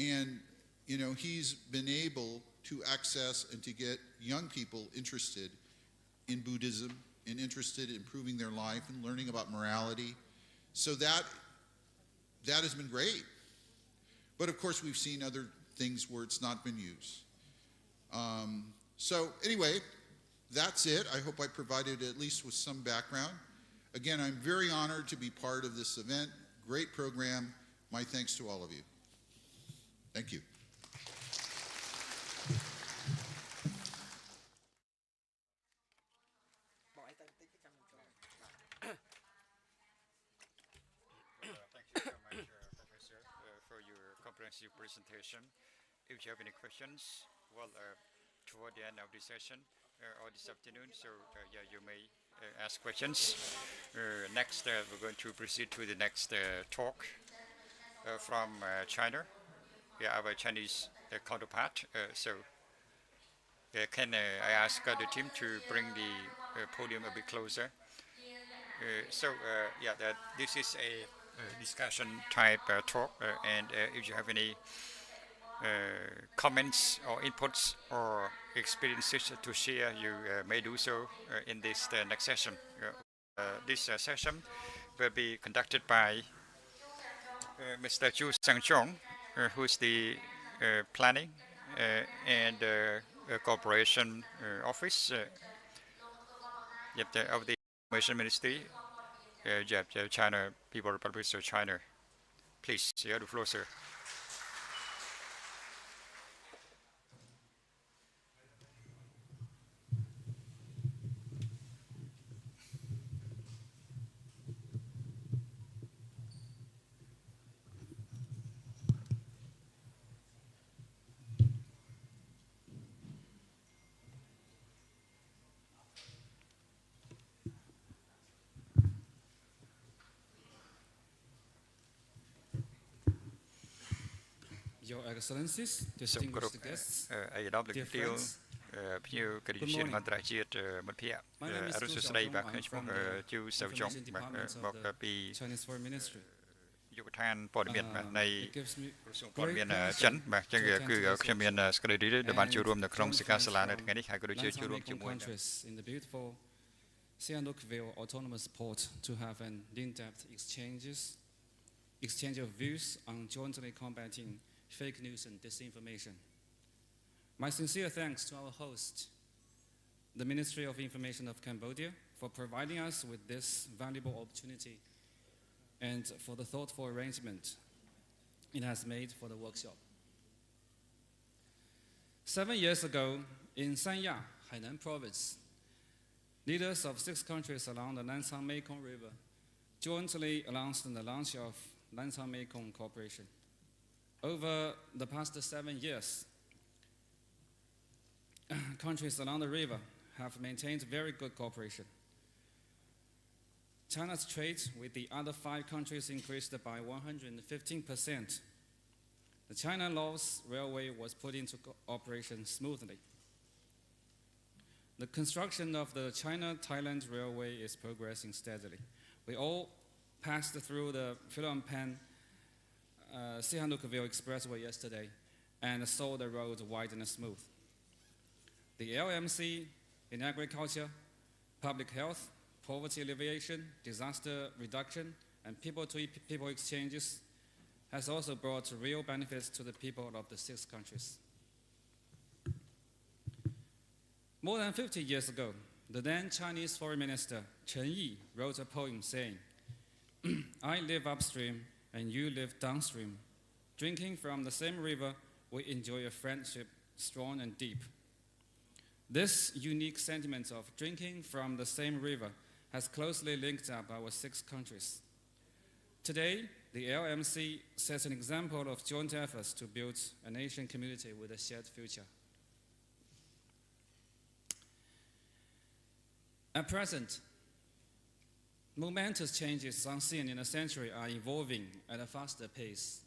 And, you know, he's been able to access and to get young people interested in Buddhism and interested in improving their life and learning about morality. So that has been great. But of course, we've seen other things where it's not been used. So anyway, that's it. I hope I provided at least with some background. Again, I'm very honored to be part of this event. Great program. My thanks to all of you. Thank you. Thank you so much, Professor, for your comprehensive presentation. If you have any questions, well, toward the end of the session or this afternoon, so yeah, you may ask questions. Next, we're going to proceed to the next talk from China. Yeah, our Chinese counterpart. So, can I ask the team to bring the podium a bit closer? Yeah, this is a discussion type talk, and if you have any comments or inputs or experiences to share, you may do so in this next session. This session will be conducted by Mr. Chu Sang-chong, who is the Planning and Cooperation Office of the Information Ministry, China, People Republic of China. Please, you have the floor, sir. Your Excellencies, សូមគោរព distinguished guests, អាយដាមលោក dear ទាវ friends, ភ្ញៀវកិត្តិយស Good morning. អន្តរជាតិមិត្តភ័ក្តិ My name is អរុន Zhu សួស្តី Xiaozhong. បាទ I'm ខ្ញុំឈ្មោះ from the ជូសៅចុង Information បាទ Department មក of the ពី Chinese Foreign Ministry. យុគឋានព័ត៌មានបាទនៃ It gives me ក្រសួងព័ត៌មាន great ចិន pleasure បាទអញ្ចឹង to attend គឺ today's ខ្ញុំមាន lecture. សេចក្តីរីករាយដែលបានចូលរួមនៅក្នុង And សិក្ខាសាលានៅ from ថ្ងៃនេះហើយក៏ដូចជាចូលរួមជាមួយ Lanzhou countries in the beautiful Sihanoukville Autonomous Port to have an in-depth exchange of views on jointly combating fake news and disinformation. My sincere thanks to our host, the Ministry of Information of Cambodia, for providing us with this valuable opportunity and for the thoughtful arrangement it has made for the workshop. 7 years ago, in Sanya, Hainan Province, leaders of 6 countries along the Lancang-Mekong River jointly announced the launch of Lancang-Mekong Cooperation. Over the past 7 years, countries along the river have maintained very good cooperation. China's trade with the other 5 countries increased by 115%. The China-Laos Railway was put into operation smoothly. The construction of the China-Thailand Railway is progressing steadily. We all passed through the Phnom Penh Sihanoukville Expressway yesterday and saw the road wide and smooth. The LMC in agriculture, public health, poverty alleviation, disaster reduction, and people-to-people exchanges has also brought real benefits to the people of the 6 countries. More than 50 years ago, the then Chinese Foreign Minister Chen Yi wrote a poem saying, I live upstream and you live downstream. Drinking from the same river, we enjoy a friendship strong and deep. This unique sentiment of drinking from the same river has closely linked up our 6 countries. Today, the LMC sets an example of joint efforts to build a nation community with a shared future. At present, momentous changes unseen in a century are evolving at a faster pace.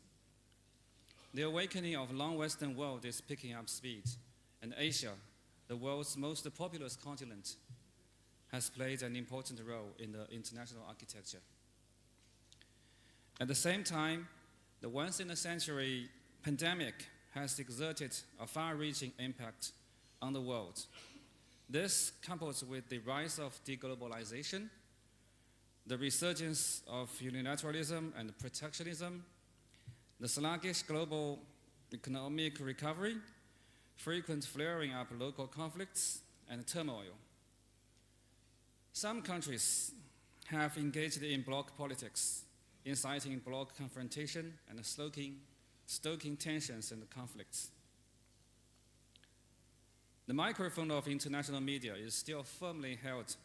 The awakening of the long Western world is picking up speed, and Asia, the world's most populous continent, has played an important role in the international architecture. At the same time, the once-in-a-century pandemic has exerted a far-reaching impact on the world. This, coupled with the rise of deglobalization, the resurgence of unilateralism and protectionism, the sluggish global economic recovery, frequent flaring up local conflicts and turmoil. Some countries have engaged in bloc politics, inciting bloc confrontation and stoking tensions and conflicts. The microphone of international media is still firmly held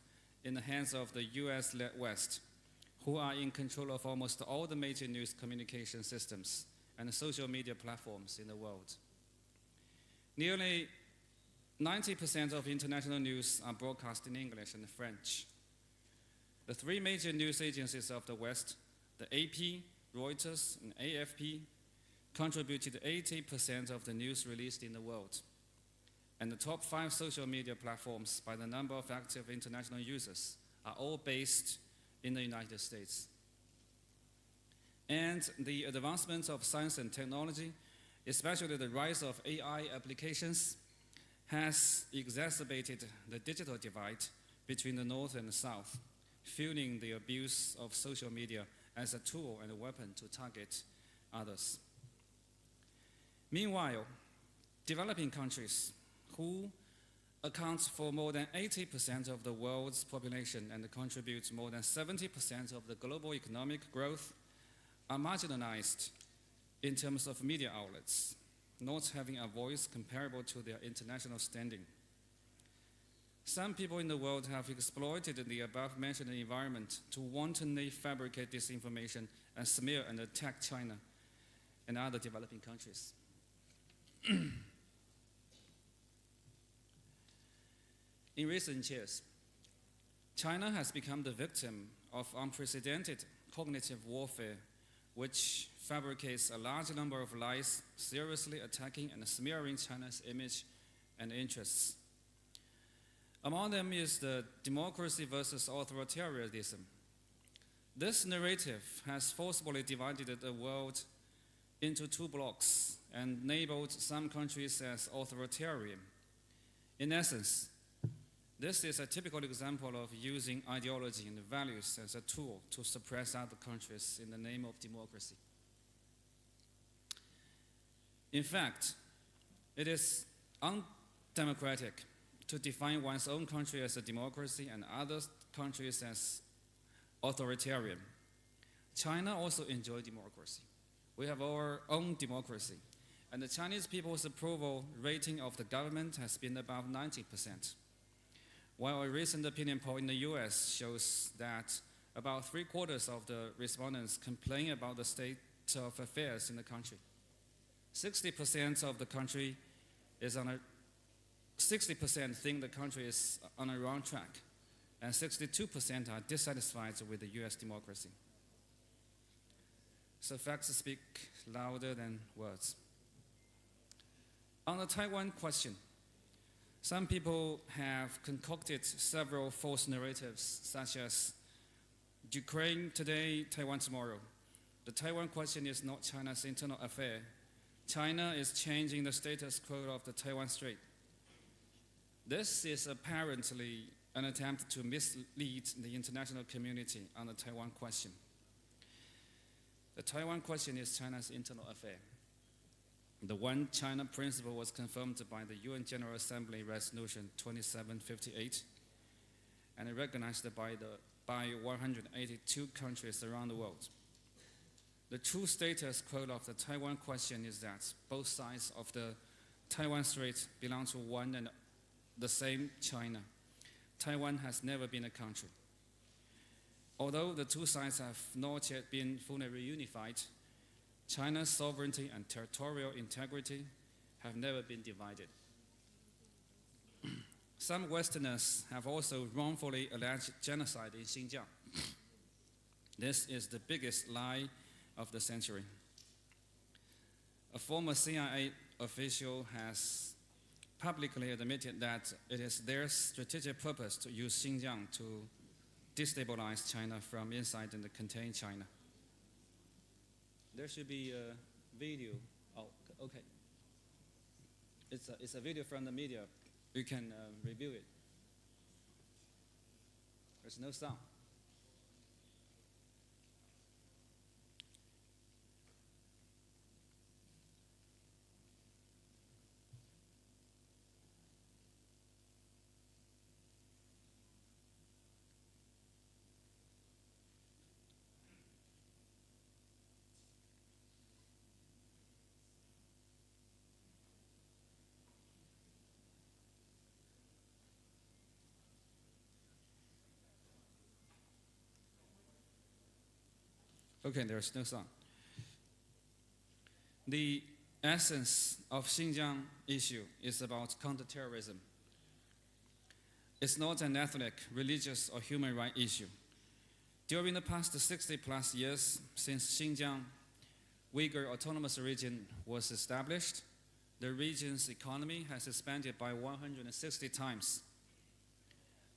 in the hands of the US-led West, who are in control of almost all the major news communication systems and social media platforms in the world. Nearly 90% of international news are broadcast in English and French. The 3 major news agencies of the West, the AP, Reuters, and AFP, contributed 80% of the news released in the world. And the top 5 social media platforms by the number of active international users are all based in the United States. And the advancement of science and technology, especially the rise of AI applications, has exacerbated the digital divide between the North and the South, fueling the abuse of social media as a tool and a weapon to target others. Meanwhile, developing countries, who account for more than 80% of the world's population and contribute more than 70% of the global economic growth, are marginalized in terms of media outlets, not having a voice comparable to their international standing. Some people in the world have exploited the above-mentioned environment to wantonly fabricate disinformation and smear and attack China and other developing countries. In recent years, China has become the victim of unprecedented cognitive warfare, which fabricates a large number of lies, seriously attacking and smearing China's image and interests. Among them is the democracy versus authoritarianism. This narrative has forcibly divided the world into two blocks and labeled some countries as authoritarian. In essence, this is a typical example of using ideology and values as a tool to suppress other countries in the name of democracy. In fact, it is undemocratic to define one's own country as a democracy and other countries as authoritarian. China also enjoys democracy. We have our own democracy, and the Chinese people's approval rating of the government has been above 90%. While a recent opinion poll in the US shows that about 3/4 of the respondents complain about the state of affairs in the country. 60% of the country is 60% think the country is on a wrong track, and 62% are dissatisfied with the US democracy. So facts speak louder than words. On the Taiwan question, some people have concocted several false narratives, such as Ukraine today, Taiwan tomorrow. The Taiwan question is not China's internal affair. China is changing the status quo of the Taiwan Strait. This is apparently an attempt to mislead the international community on the Taiwan question. The Taiwan question is China's internal affair. The One China principle was confirmed by the UN General Assembly Resolution 2758 and recognized by 182 countries around the world. The true status quo of the Taiwan question is that both sides of the Taiwan Strait belong to one and the same China. Taiwan has never been a country. Although the two sides have not yet been fully reunified, China's sovereignty and territorial integrity have never been divided. Some Westerners have also wrongfully alleged genocide in Xinjiang. This is the biggest lie of the century. A former CIA official has publicly admitted that it is their strategic purpose to use Xinjiang to destabilize China from inside and contain China. There should be a video. Oh, okay. It's a video from the media. You can review it. There's no sound. Okay, there's no sound. The essence of Xinjiang issue is about counterterrorism. It's not an ethnic, religious, or human rights issue. During the past 60+ years since Xinjiang Uyghur Autonomous Region was established, the region's economy has expanded by 160 times.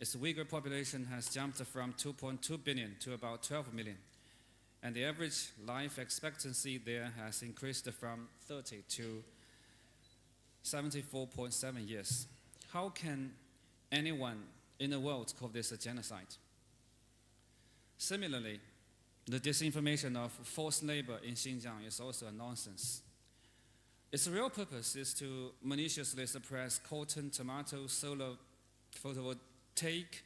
Its Uyghur population has jumped from 2.2 billion to about 12 million. And the average life expectancy there has increased from 30 to 74.7 years. How can anyone in the world call this a genocide? Similarly, the disinformation of forced labor in Xinjiang is also a nonsense. Its real purpose is to maliciously suppress cotton, tomato, solar, photovoltaic,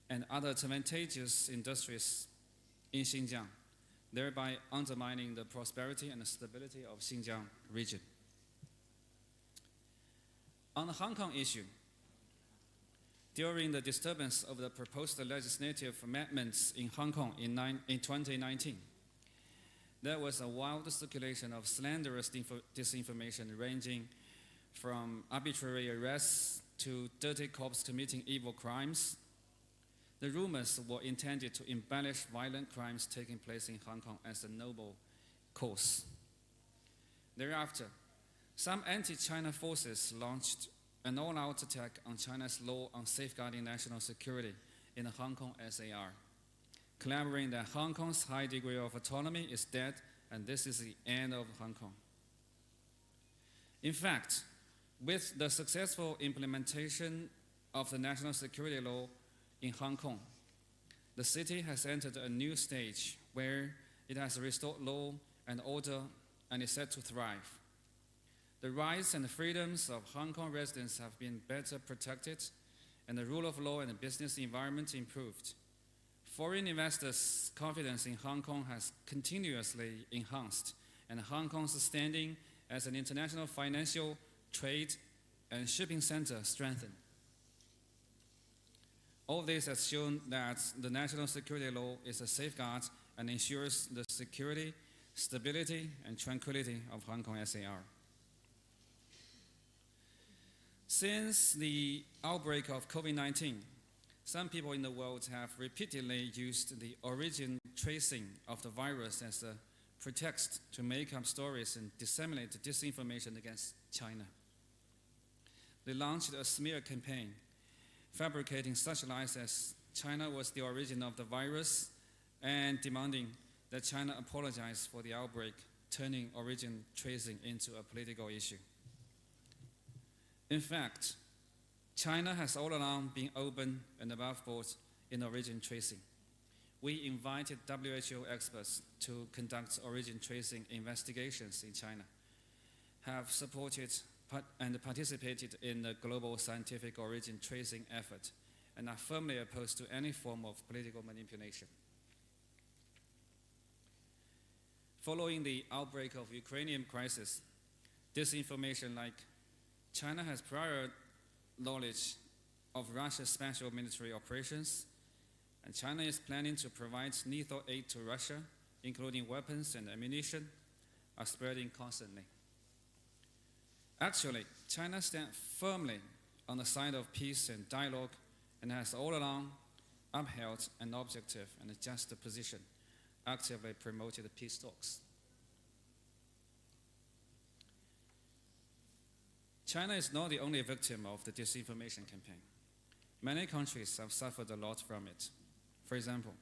and other advantageous industries in Xinjiang, thereby undermining the prosperity and stability of Xinjiang region. On the Hong Kong issue, during the disturbance of the proposed legislative amendments in Hong Kong in 2019, there was a wild circulation of slanderous disinformation ranging from arbitrary arrests to dirty cops committing evil crimes. The rumors were intended to embellish violent crimes taking place in Hong Kong as a noble cause. Thereafter, some anti-China forces launched an all-out attack on China's law on safeguarding national security in the Hong Kong SAR, clamoring that Hong Kong's high degree of autonomy is dead and this is the end of Hong Kong. In fact, with the successful implementation of the national security law in Hong Kong, the city has entered a new stage where it has restored law and order and is set to thrive. The rights and freedoms of Hong Kong residents have been better protected and the rule of law and the business environment improved. Foreign investors' confidence in Hong Kong has continuously enhanced, and Hong Kong's standing as an international financial, trade, and shipping center strengthened. All this has shown that the national security law is a safeguard and ensures the security, stability, and tranquility of Hong Kong SAR. Since the outbreak of COVID-19, some people in the world have repeatedly used the origin tracing of the virus as a pretext to make up stories and disseminate disinformation against China. They launched a smear campaign, fabricating such lies as China was the origin of the virus and demanding that China apologize for the outbreak, turning origin tracing into a political issue. In fact, China has all along been open and above board in origin tracing. We invited WHO experts to conduct origin tracing investigations in China, have supported and participated in the global scientific origin tracing effort, and are firmly opposed to any form of political manipulation. Following the outbreak of Ukrainian crisis, disinformation like China has prior knowledge of Russia's special military operations, and China is planning to provide lethal aid to Russia, including weapons and ammunition, are spreading constantly. Actually, China stands firmly on the side of peace and dialogue and has all along upheld an objective and a just position, actively promoted peace talks. China is not the only victim of the disinformation campaign. Many countries have suffered a lot from it. For example,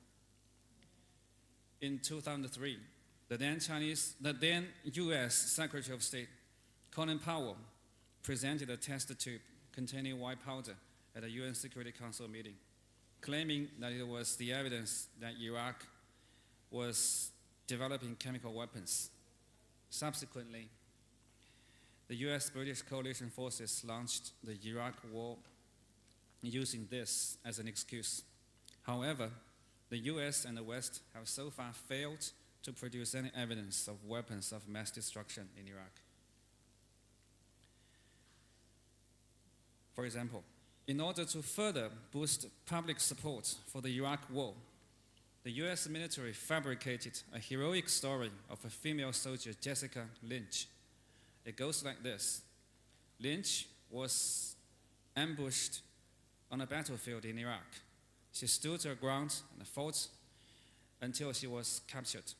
in 2003, the then US Secretary of State, Colin Powell, presented a test tube containing white powder at a UN Security Council meeting, claiming that it was the evidence that Iraq was developing chemical weapons. Subsequently, the US-British coalition forces launched the Iraq war using this as an excuse. However, the US and the West have so far failed to produce any evidence of weapons of mass destruction in Iraq. For example, in order to further boost public support for the Iraq war, the US military fabricated a heroic story of a female soldier, Jessica Lynch. It goes like this. Lynch was ambushed on a battlefield in Iraq. She stood her ground and fought until she was captured.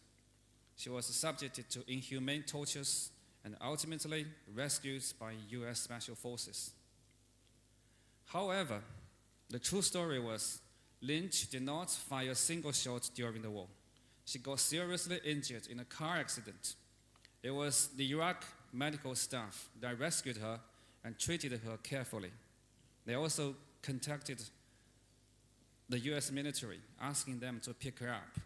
She was subjected to inhumane tortures and ultimately rescued by US Special Forces. However, the true story was Lynch did not fire a single shot during the war. She got seriously injured in a car accident. It was the Iraq medical staff that rescued her and treated her carefully. They also contacted the US military, asking them to pick her up.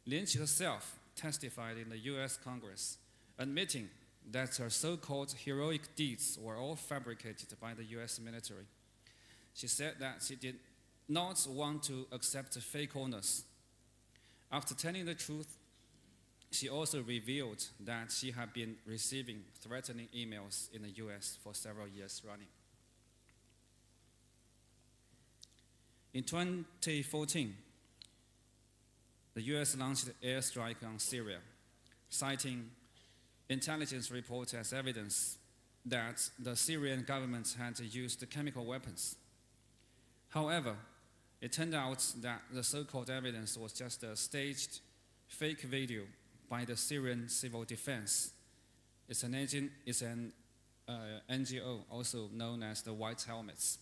Lynch herself testified in the US Congress, admitting that her so-called heroic deeds were all fabricated by the US military. She said that she did not want to accept fake honors. After telling the truth, she also revealed that she had been receiving threatening emails in the US for several years running. In 2014, the US launched an airstrike on Syria, citing intelligence reports as evidence that the Syrian government had used chemical weapons. However, it turned out that the so-called evidence was just a staged fake video by the Syrian Civil Defense. It's an NGO, also known as the White Helmets.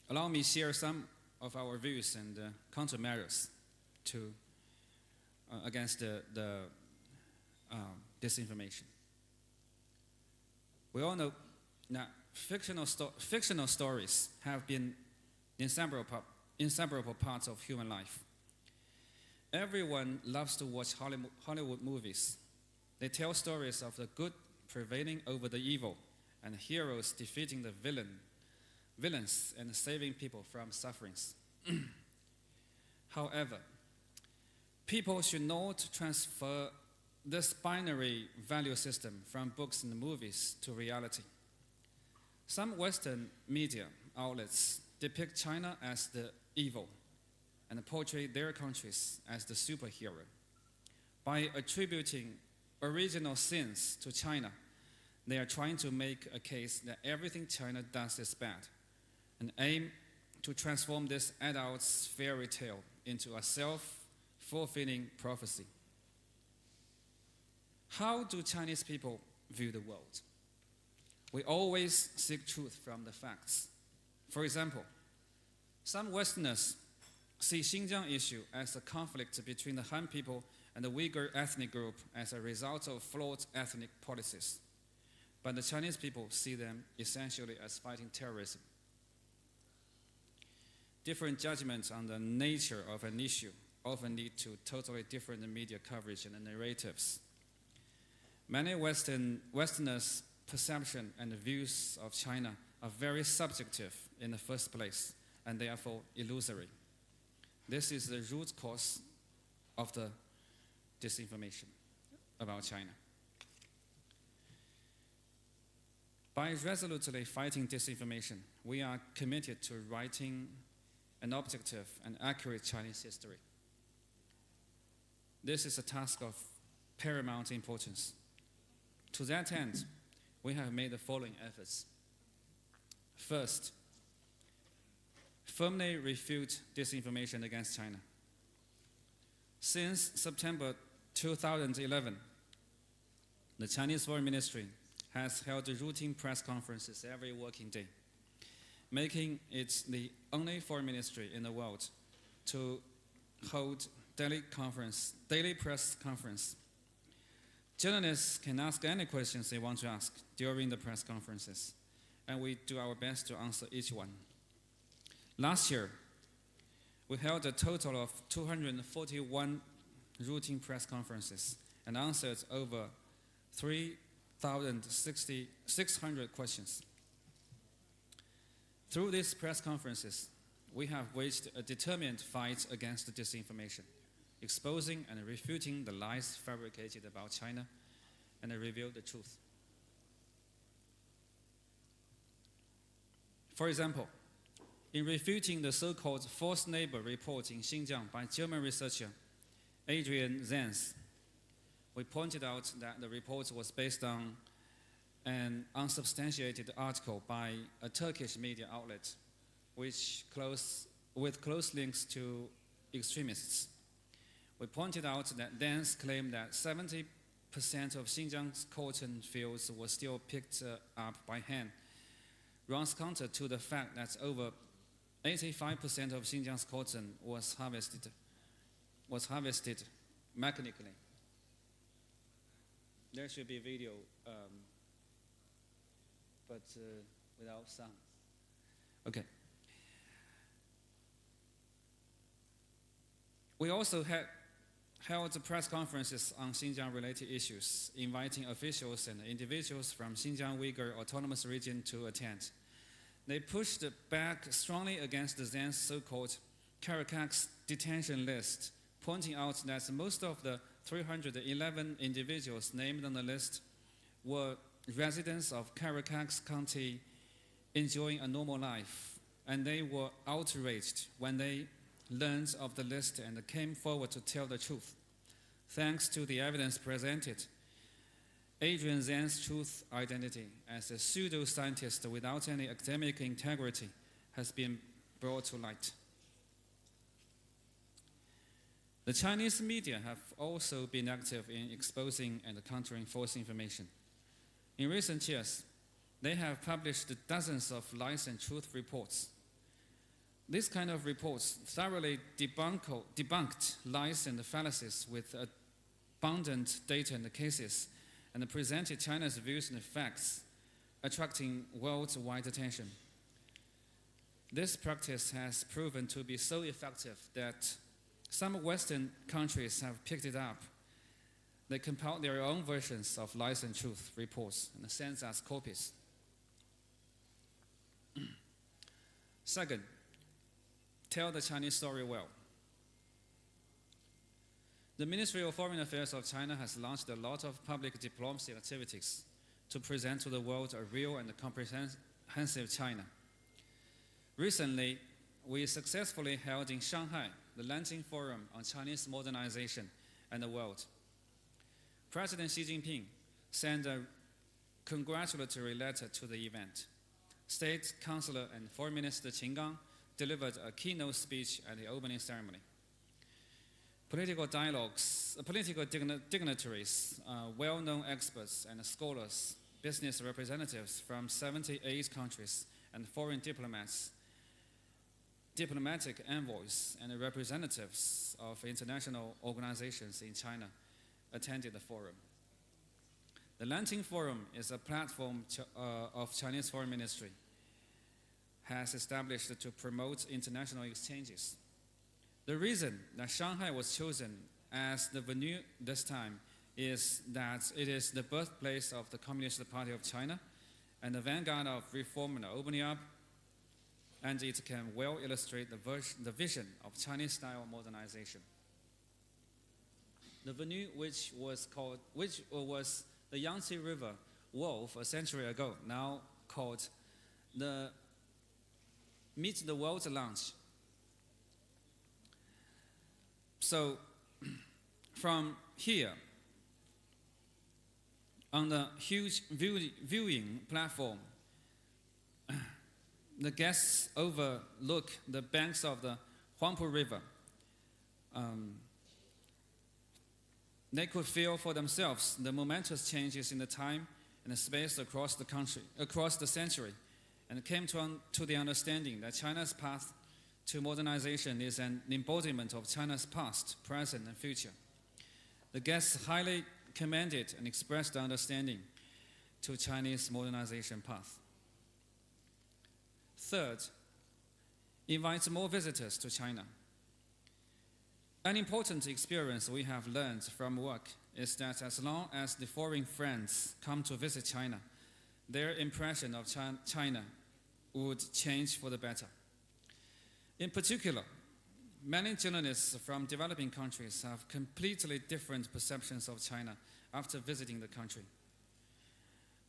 Allow me to share some of our views and countermeasures against the disinformation. We all know that fictional stories have been inseparable parts of human life. Everyone loves to watch Hollywood movies. They tell stories of the good prevailing over the evil and heroes defeating the villains and saving people from sufferings. However, people should not transfer this binary value system from books and movies to reality. Some Western media outlets depict China as the evil and portray their countries as the superhero. By attributing original sins to China, they are trying to make a case that everything China does is bad and aim to transform this adult's fairy tale into a self-fulfilling prophecy. How do Chinese people view the world? We always seek truth from the facts. For example, some Westerners see Xinjiang issue as a conflict between the Han people and the Uyghur ethnic group as a result of flawed ethnic policies. But the Chinese people see them essentially as fighting terrorism. Different judgments on the nature of an issue often lead to totally different media coverage and narratives. Many Westerners' perception and views of China are very subjective in the first place and therefore illusory. This is the root cause of the disinformation about China. By resolutely fighting disinformation, we are committed to writing an objective and accurate Chinese history. This is a task of paramount importance. To that end, we have made the following efforts. First, firmly refute disinformation against China. Since September 2011, the Chinese Foreign Ministry has held routine press conferences every working day, making it the only foreign ministry in the world to hold daily press conference. Journalists can ask any questions they want to ask during the press conferences, and we do our best to answer each one. Last year, we held a total of 241 routine press conferences and answered over 3,600 questions. Through these press conferences, we have waged a determined fight against disinformation, exposing and refuting the lies fabricated about China and reveal the truth. For example, in refuting the so-called false neighbor report in Xinjiang by German researcher Adrian Zenz, we pointed out that the report was based on an unsubstantiated article by a Turkish media outlet with close links to extremists. We pointed out that Zenz claimed that 70% of Xinjiang's cotton fields were still picked up by hand, runs counter to the fact that over 85% of Xinjiang's cotton was harvested mechanically. There should be video, but without sound. Okay. We also held press conferences on Xinjiang-related issues, inviting officials and individuals from Xinjiang Uyghur Autonomous Region to attend. They pushed back strongly against the Zen's so-called Caracas detention list, pointing out that most of the 311 individuals named on the list were residents of Caracas County enjoying a normal life, and they were outraged when they learned of the list and came forward to tell the truth. Thanks to the evidence presented, Adrian Zen's truth identity as a pseudo-scientist without any academic integrity has been brought to light. The Chinese media have also been active in exposing and countering false information. In recent years, they have published dozens of lies and truth reports. This kind of reports thoroughly debunked lies and fallacies with abundant data and cases, and presented China's views and facts, attracting worldwide attention. This practice has proven to be so effective that some Western countries have picked it up. They compiled their own versions of lies and truth reports and sent us copies. Second, tell the Chinese story well. The Ministry of Foreign Affairs of China has launched a lot of public diplomacy activities to present to the world a real and comprehensive China. Recently, we successfully held in Shanghai the Lansing Forum on Chinese Modernization and the World. President Xi Jinping sent a congratulatory letter to the event. State Councilor and Foreign Minister Qin Gang delivered a keynote speech at the opening ceremony. Political dignitaries, well-known experts and scholars, business representatives from 78 countries, and foreign diplomats, diplomatic envoys, and representatives of international organizations in China attended the forum. The Lansing Forum is a platform of Chinese Foreign Ministry has established to promote international exchanges. The reason that Shanghai was chosen as the venue this time is that it is the birthplace of the Communist Party of China and the vanguard of reform and opening up, and it can well illustrate the vision of Chinese-style modernization. The venue, which was the Yangtze River Wharf a century ago, now called the Meet the World Lounge. So, from here, on the huge viewing platform, the guests overlook the banks of the Huangpu River. They could feel for themselves the momentous changes in the time and the space across the country, across the century, and came to the understanding that China's path to modernization is an embodiment of China's past, present, and future. The guests highly commended and expressed their understanding to Chinese modernization path. Third, invite more visitors to China. An important experience we have learned from work is that as long as the foreign friends come to visit China, their impression of China would change for the better. In particular, many journalists from developing countries have completely different perceptions of China after visiting the country.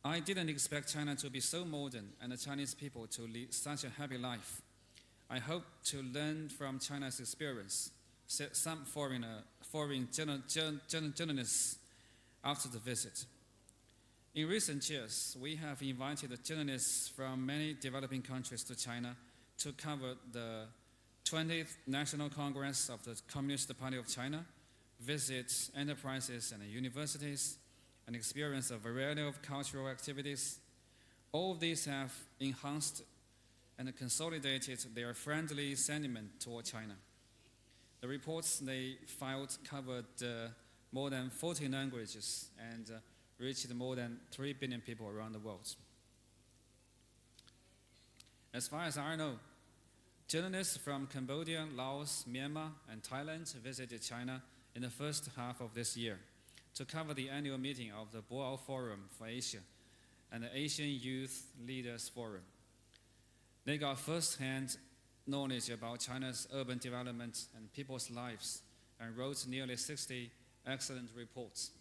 I didn't expect China to be so modern and the Chinese people to lead such a happy life. I hope to learn from China's experience, said some foreign journalists after the visit. In recent years, we have invited journalists from many developing countries to China to cover the 20th National Congress of the Communist Party of China, visit enterprises and universities, and experience a variety of cultural activities. All of these have enhanced and consolidated their friendly sentiment toward China. The reports they filed covered more than 40 languages and reached more than 3 billion people around the world. As far as I know, Journalists from Cambodia, Laos, Myanmar, and Thailand visited China in the first half of this year to cover the annual meeting of the Boao Forum for Asia and the Asian Youth Leaders Forum. They got first-hand knowledge about China's urban development and people's lives and wrote nearly 60 excellent reports.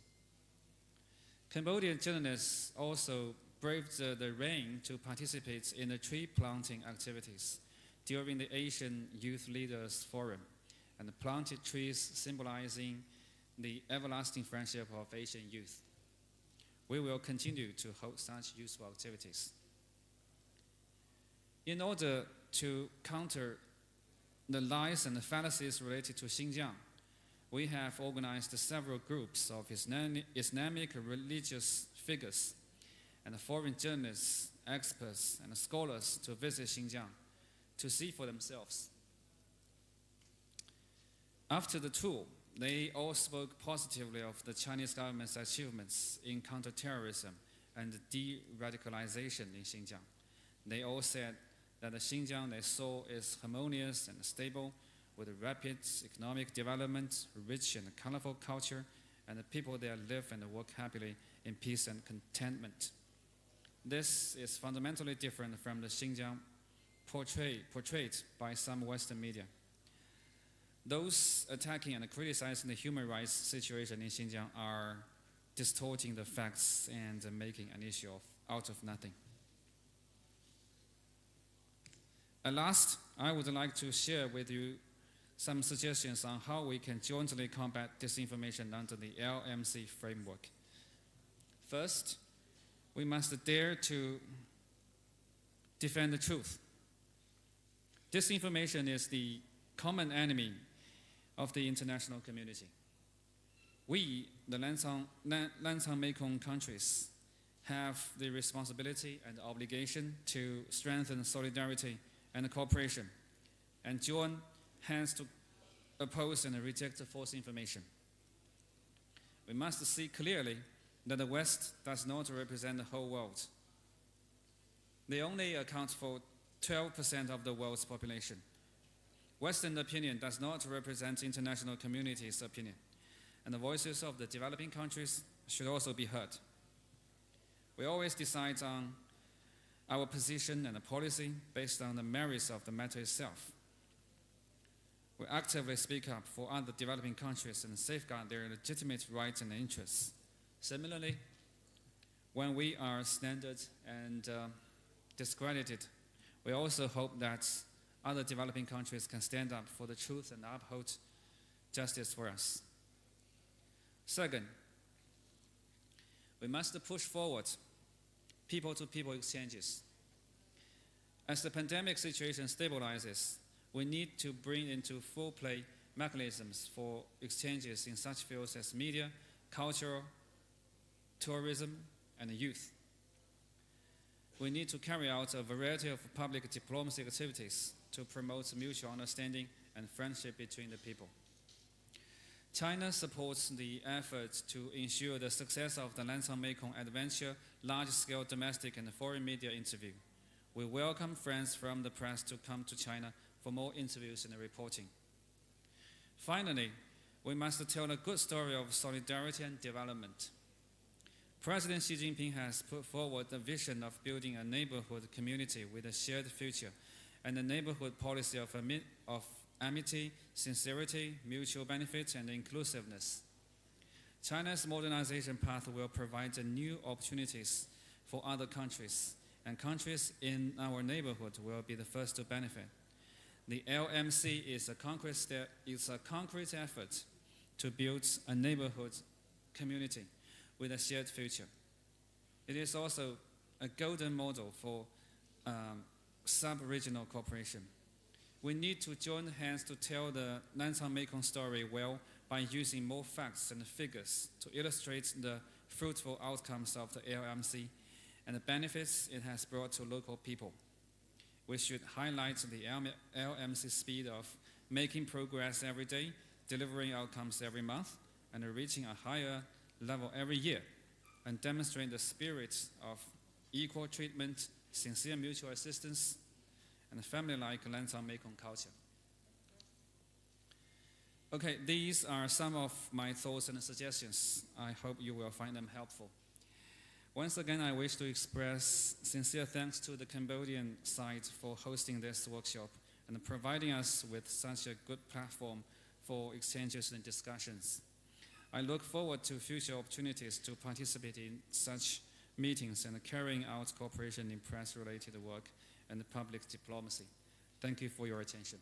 Cambodian journalists also braved the rain to participate in the tree planting activities during the Asian Youth Leaders Forum and planted trees symbolizing the everlasting friendship of Asian youth. We will continue to hold such useful activities. In order to counter the lies and the fallacies related to Xinjiang, we have organized several groups of Islamic religious figures and foreign journalists, experts, and scholars to visit Xinjiang to see for themselves. After the tour, they all spoke positively of the Chinese government's achievements in counterterrorism and de-radicalization in Xinjiang. They all said that the Xinjiang they saw is harmonious and stable, with rapid economic development, rich and colorful culture, and the people there live and work happily in peace and contentment. This is fundamentally different from the Xinjiang portrayed by some Western media. Those attacking and criticizing the human rights situation in Xinjiang are distorting the facts and making an issue out of nothing. At last, I would like to share with you some suggestions on how we can jointly combat disinformation under the LMC framework. First, we must dare to defend the truth. Disinformation is the common enemy of the international community. We, the Lancang Mekong countries, have the responsibility and obligation to strengthen solidarity and cooperation and join hands to oppose and reject false information. We must see clearly that the West does not represent the whole world. They only account for 12% of the world's population. Western opinion does not represent international community's opinion, and the voices of the developing countries should also be heard. We always decide on our position and policy based on the merits of the matter itself. We actively speak up for other developing countries and safeguard their legitimate rights and interests. Similarly, when we are slandered and discredited, we also hope that other developing countries can stand up for the truth and uphold justice for us. Second, we must push forward people-to-people exchanges. As the pandemic situation stabilizes, we need to bring into full play mechanisms for exchanges in such fields as media, culture, tourism, and youth. We need to carry out a variety of public diplomacy activities to promote mutual understanding and friendship between the people. China supports the effort to ensure the success of the Lancang Mekong Adventure large-scale domestic and foreign media interview. We welcome friends from the press to come to China for more interviews and reporting. Finally, we must tell a good story of solidarity and development. President Xi Jinping has put forward the vision of building a neighborhood community with a shared future and a neighborhood policy of amity, sincerity, mutual benefit, and inclusiveness. China's modernization path will provide new opportunities for other countries, and countries in our neighborhood will be the first to benefit. The LMC is a concrete effort to build a neighborhood community with a shared future. It is also a golden model for sub-regional cooperation. We need to join hands to tell the Lancang Mekong story well by using more facts and figures to illustrate the fruitful outcomes of the LMC and the benefits it has brought to local people. We should highlight the LMC speed of making progress every day, delivering outcomes every month, and reaching a higher level every year, and demonstrate the spirit of equal treatment, sincere mutual assistance, and family-like Lantau Mekong culture. Okay, these are some of my thoughts and suggestions. I hope you will find them helpful. Once again, I wish to express sincere thanks to the Cambodian side for hosting this workshop and providing us with such a good platform for exchanges and discussions. I look forward to future opportunities to participate in such meetings and carrying out cooperation in press-related work and public diplomacy. Thank you for your attention.